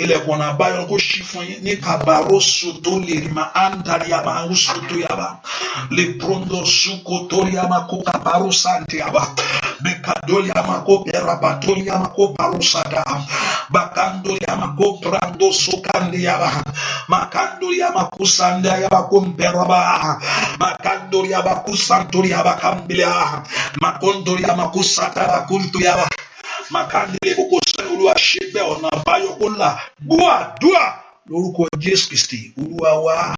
ilẹ̀kùn ọ̀nà àbáyọlá kó ṣí fún yín ní kabaroso tó lè rí ma andariaba oṣù tó yaba lè brondo suko tó rí ama kó kabarosa ndiaba bekadoliama kó berabatoliama kó barosada bakandoliama kó brando sukandiaba makandoliama kó sandayaba kó beraba makandoliaba kó santoriaba kambilia makondoliama kó sataba kuntoyaba makandele kó sẹ́nu Olúwa ṣe bẹ́ẹ̀ ọ̀nà àbáyọ kó là gbọ́ àdúrà lórúkọ Jésù Kristi Olúwa wa.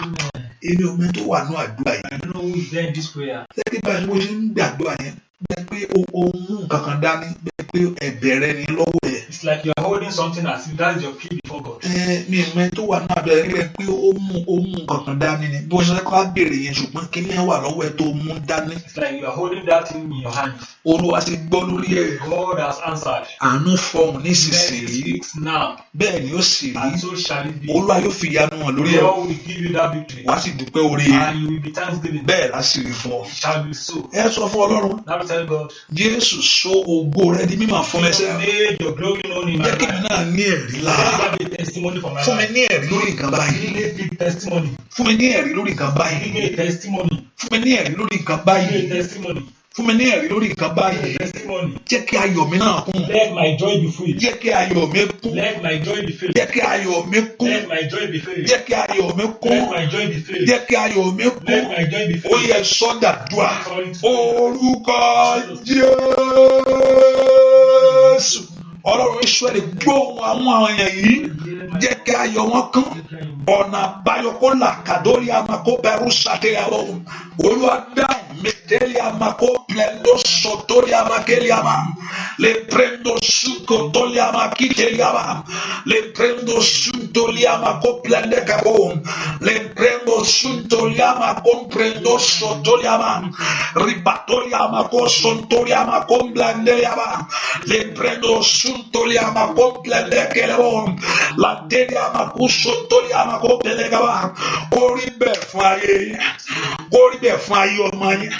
Èmi ò mẹ́tò wà ní àdúrà yìí. I don't know who is there in this prayer. Tẹ́lẹ̀ bá mo ṣe ń gbàdúrà yẹn bẹ́ẹ̀ pé o mú nǹkan kan dání bẹ́ẹ̀ pé ẹ̀bẹ̀ rẹ ni lọ́wọ́ ẹ̀. It's like you are holding something as if that is your key before God. Mi ò mẹ́tò wà ní àdúrà yẹn bẹ́ẹ̀ pé o mú nǹkan kan dání ni bí wọ́n ṣe kọ́ àgbèrè yẹn ṣùgbọ́n kí ni wà lọ́wọ́ ẹ̀ tó mú dání. It's like you are holding that thing in your hand. Olúwa ti gbọ́ lórí ẹ̀. God has answered. Àánú fọhùn nísinsìnyí. Bẹ́ẹ̀ ni ó sì rí. And so shall it be. Olúwa yóò fi ìyanu hàn lórí ẹ̀. God will give you that victory. Wàá sì dúpẹ́ orí ẹ̀. And you will be thanksgiving. Bẹ́ẹ̀ la sì rí fún ọ. It shall be so. Ẹ sọ fún Ọlọ́run. Now tell God. Jésù sọ ògo rẹ di mímọ̀ fún mi sẹ́. Made your glory known in my Jẹ́ kí mi náà ní ẹ̀rí la. Give me a testimony for my life. Fún mi ní ẹ̀rí lórí nǹkan báyìí. Give me a big testimony. Fún mi ní ẹ̀rí lórí nǹkan Give báyìí. me a testimony. Fún mi ní ẹ̀rí lórí nǹkan Give báyìí. me a testimony. Fún mi ní ẹ̀rí lórí nǹkan báyìí. Testimony. Jẹ́ kí ayọ̀ mi náà kún. Let my joy be full. Jẹ́ kí ayọ̀ mi kún. Let my joy be filled. Jẹ́ kí ayọ̀ mi kún. Let my joy be filled. Jẹ́ kí ayọ̀ mi kún. Let my joy be filled. Jẹ́ kí ayọ̀ mi kún. Let my joy be Ó filled. yẹ sọ́dàdúà. Orúkọ Jésù. Ọlọ́run Ísírẹ́lì gbóhùn àwọn èèyàn yìí. Jẹ́ kí ayọ̀ wọn kún. Ọ̀nà àbáyọ kó là kàdórí àmàkó bẹ̀rù sàtẹ̀yàwó. Olúwa dáhùn mẹ́tẹ́lì àmàkó plẹ̀ndó sọ̀tórí àmàkẹ́lì àmà. Le prendo suco toli àmàkíkẹ́lì àmà. Le prendo suntoli àmàkó plẹ̀ndé kàbó. Le prendo suntoli àmàkó prendo sọ̀tórí àmà. Ribatoli àmàkó sọ̀tórí àmàkó plẹ̀ndé àmà. Le prendo suntoli àmàkó plẹ̀ndé kẹlẹ́bó. La deli àmàkó sọ̀tórí àmàkó plẹ̀ndé kàbá. Orí bẹ̀ fún ayé yẹn. Orí bẹ̀ fún ayé ọmọ yẹn.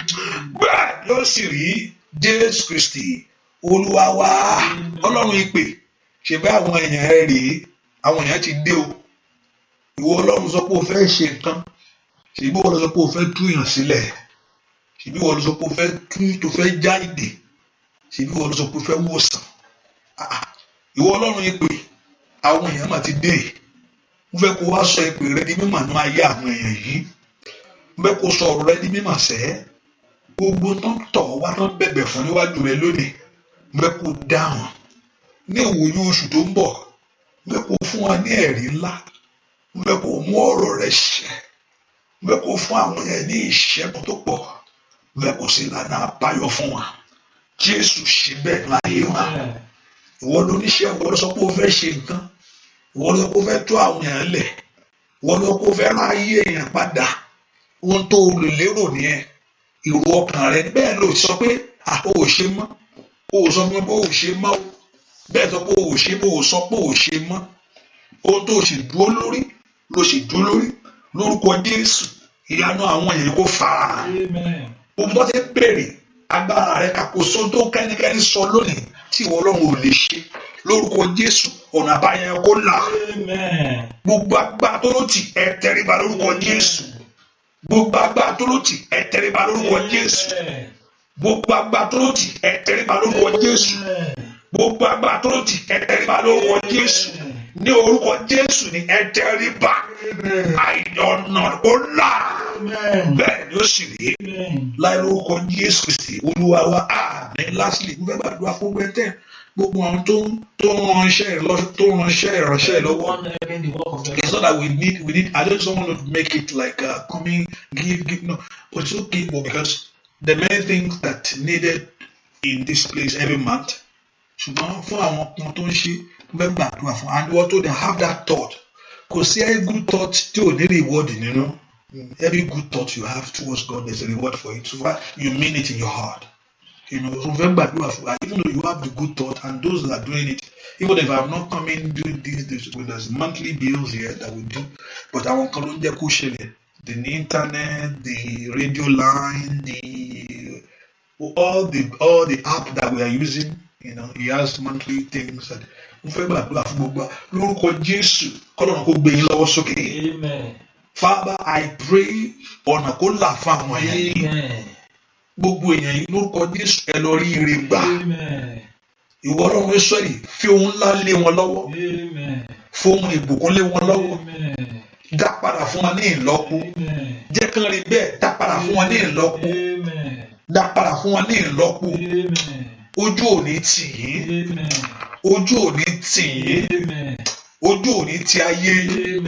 Bẹ́ẹ̀ yóò sì rí Jésù Kristi Olúwa wa. Ọlọ́run ìpè ṣe bá àwọn èèyàn rẹ̀ rèé, àwọn èèyàn ti dé o. Ìwọ Ọlọ́run sọ pé o fẹ́ ṣe nǹkan, ṣèbí ìwọ lọ sọ pé o fẹ́ tú èèyàn sílẹ̀, ṣèbí ìwọ lọ sọ pé o fẹ́ tú tó fẹ́ já ìdè, ṣèbí ìwọ lọ sọ pé o fẹ́ wòsàn. Ìwọ Ọlọ́run ìpè àwọn èèyàn mà ti dé. Mo fẹ́ kó wá sọ ìpè rẹ di mímọ̀ nínú ayé àwọn èèyàn yìí. Mo fẹ́ kó sọ ọ̀rọ̀ rẹ di mímọ̀ sẹ́. Gbogbo tó ń tọ̀ wá tó ń bẹ̀bẹ̀ fún níwájú rẹ lónìí. Mo fẹ́ kó dáhùn ní ìwòye oṣù tó ń bọ̀. Mo fẹ́ kó fún wa ní ẹ̀rí ńlá. Mo fẹ́ kó mú ọ̀rọ̀ rẹ ṣẹ. Mo fẹ́ kó fún àwọn yẹn ní ìṣẹ́gun tó pọ̀. Mo fẹ́ kó sì lànà àbáyọ fún wa. Jésù ṣe bẹ́ẹ̀ láyé wa. Ìwọ ló níṣẹ́, ìwọ ló sọ pé o fẹ́ ṣe nǹkan. Ìwọ ló sọ pé o fẹ́ tú àwọn èèyàn lẹ̀. Ìwọ ló sọ pé o fẹ́ rán ayé èèyàn padà. Ohun tó o lè lérò nìyẹn. Ìrò ọkàn rẹ bẹ́ẹ̀ ló sọ pé o ò ṣe mọ́. O ò sọ pé o ò ṣe mọ́. Bẹ́ẹ̀ sọ pé o ò ṣe mọ́. O ò sọ pé o ò ṣe mọ́. Ohun tó o sì dúró lórí ló sì dúró lórí. Lórúkọ Jésù ìyanu àwọn èèyàn kò fara hàn. Ohun tó ti bèrè agbára rẹ kàkóso tó kẹ́nikẹ́ni sọ lónìí tí ìwọ Ọlọ́run ò lè ṣe. Lórúkọ Jésù ọ̀nà àbáyọ kó là. Gbogbo agbára tó ló ti ẹ tẹríba lórúkọ Jésù. Gbogbo agbára tó ló ti ẹ tẹríba lórúkọ Jésù. Gbogbo agbára tó ló ti ẹ tẹríba lórúkọ Jésù. Gbogbo agbára tó ló ti ẹ tẹríba lórúkọ Jésù. Ní orúkọ Jésù ni ẹ tẹríba. àìdọ́nà ó là bẹ́ẹ̀ ni ó sì rí láì lórúkọ Jésù Kristi Olúwa wa àmín. Lastly mo fẹ́ gbàdúrà fún gbẹ́tẹ́ gbogbo àwọn tó ránṣẹ́ ìránṣẹ́ lọ́wọ́. It's not that we need. I just don't want to make it like coming, give. No, but it's okay, because the many things that needed in this place every month. Ṣùgbọ́n fún àwọn kan tó ń ṣe bẹ́ẹ̀ gbàdúrà fún, and wọ́n tó dey have that thought. Kò sí every good thought tí ò ní reward nínú. Every good thought you have towards God, there's a reward for it. So you mean it in your heart. You know, so even though you have the good thought, and those that are doing it, even if I'm not coming do this, when there's monthly bills here that we do, but I want to the internet, the radio line, all the app that we are using, you know, he has monthly things that Amen. Father, I pray on a kola family. Amen. Gbogbo èèyàn yìí lórúkọ Jésù ẹ lọ rí ire gbà. Ìwọ Ọlọ́run Ísírẹ́lì fi ohun ńlá lé wọn lọ́wọ́. Fi ohun ìbùkún lé wọn lọ́wọ́. Dá padà fún wọn ní ìlọ́po. Jẹ́ kí wọ́n rí bẹ́ẹ̀ dá padà fún wọn ní ìlọ́po. Dá padà fún wọn ní ìlọ́po. Ojú ò ní tì yín. Ojú ò ní tì yín. Ojú ò ní tì ayé yín.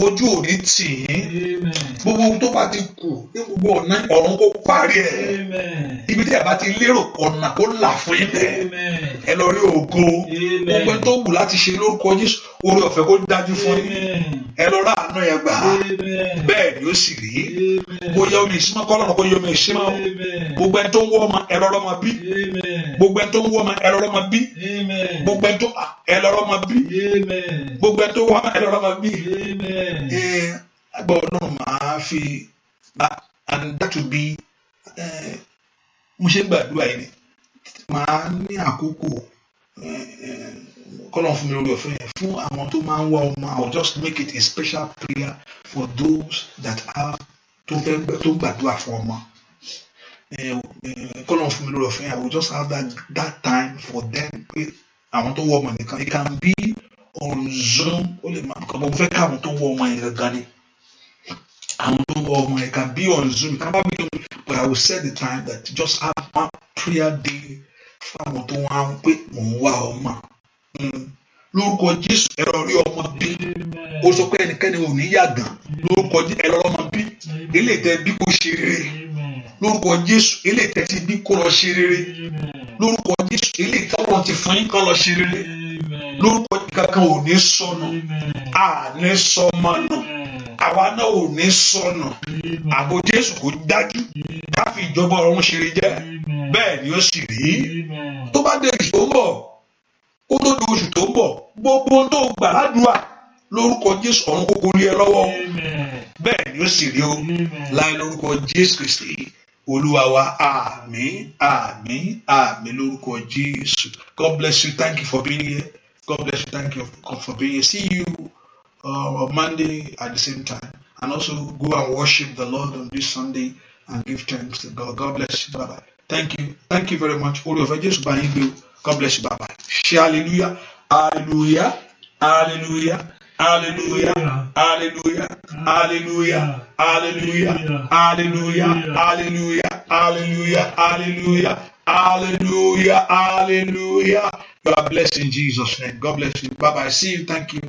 Ojú ò ní tì yín. Gbogbo ohun tó bá ti kù ní gbogbo ọ̀nà ọ̀run kó parí ẹ̀. Ibi tí ẹ bá ti lérò ọ̀nà kó là fún yín bẹ́ẹ̀. Ẹ lọ rí ògo. Gbogbo ẹni tó wù láti ṣe lórúkọ Jésù oore ọ̀fẹ́ kó dájú fún yín. Ẹ lọ rà àánú yẹn gbà. Bẹ́ẹ̀ ni ó sì rí. Bóyá omi ìsímọ́ kọ́ lọ́nà kó yọ omi ìsímọ́. Gbogbo ẹni tó ń wọ́ ọmọ ẹ lọ́rọ́ ọmọ bí. Gbogbo ẹni tó ń wọ́ ọmọ ẹ lọ́rọ́ ọmọ bí. Gbogbo ẹni tó ẹ lọ́rọ́ ọmọ bí. Gbogbo ẹni tó wọ́ ọmọ ẹ lọ́rọ́ ọmọ bí. Agbọ́ náà máa fi and that will be mo ṣe gbàdúrà yìí máa ní àkókò kọ́lọ̀ fún mi lórí ọ̀fẹ́ yẹn fún àwọn tó máa ń wá ọmọ. I will just make it a special prayer for those that have tó gbàdúrà fún ọmọ. Kọ́lọ̀ fún mi lórí ọ̀fẹ́ yẹn I will just have that time for them pé àwọn tó wọ ọmọ nìkan it can be on Zoom ó lè máa kọ́ mo fẹ́ káwọn tó wọ ọmọ yẹn gangan ni àwọn tó wọ ọmọ yẹn can be on Zoom it can be on, but I will set the time that just have one prayer day fún àwọn tó wá ń pé mò ń wá ọmọ lórúkọ Jésù ẹ lọ rí ọmọ bí ó sọ pé ẹnikẹ́ni ò ní yàgàn lórúkọ Jésù ẹ lọ ọmọ bí eléyìí tẹ́ bí kò ṣe rere lórúkọ Jésù eléyìí tẹ́ ti bí kò lọ ṣe rere lórúkọ Jésù eléyìí tọ́wọ́ ti fún yín kọ́ lọ ṣe rere lórúkọ kankan ò ní sọnù àní sọmọnù àwa náà ò ní sọnù àbò Jésù kò dájú káfí ìjọba ọ̀run ṣeré jẹ́ bẹ́ẹ̀ ni ó sì rí tó bá dé oṣù tó ń bọ̀ ó tó di oṣù tó ń bọ̀ gbogbo tó gbà ládùúgbà lórúkọ Jésù ọ̀run kókó rí ẹ lọ́wọ́ bẹ́ẹ̀ ni ó sì rí o láì lórúkọ Jésù Kristi Olúwa wa àmín àmín àmín lórúkọ Jésù. God bless you. Thank you for being here. God bless you. Thank you for being here. See you Monday at the same time. And also go and worship the Lord on this Sunday and give thanks to God. God bless you. Bye-bye. Thank you. Thank you very much. God bless you. Bye-bye. Hallelujah. Hallelujah. Hallelujah. Hallelujah. Hallelujah. Hallelujah. Hallelujah. Hallelujah. Hallelujah. Hallelujah. Hallelujah. Hallelujah. Hallelujah. You are blessed in Jesus' name. God bless you. Bye-bye. See you. Thank you.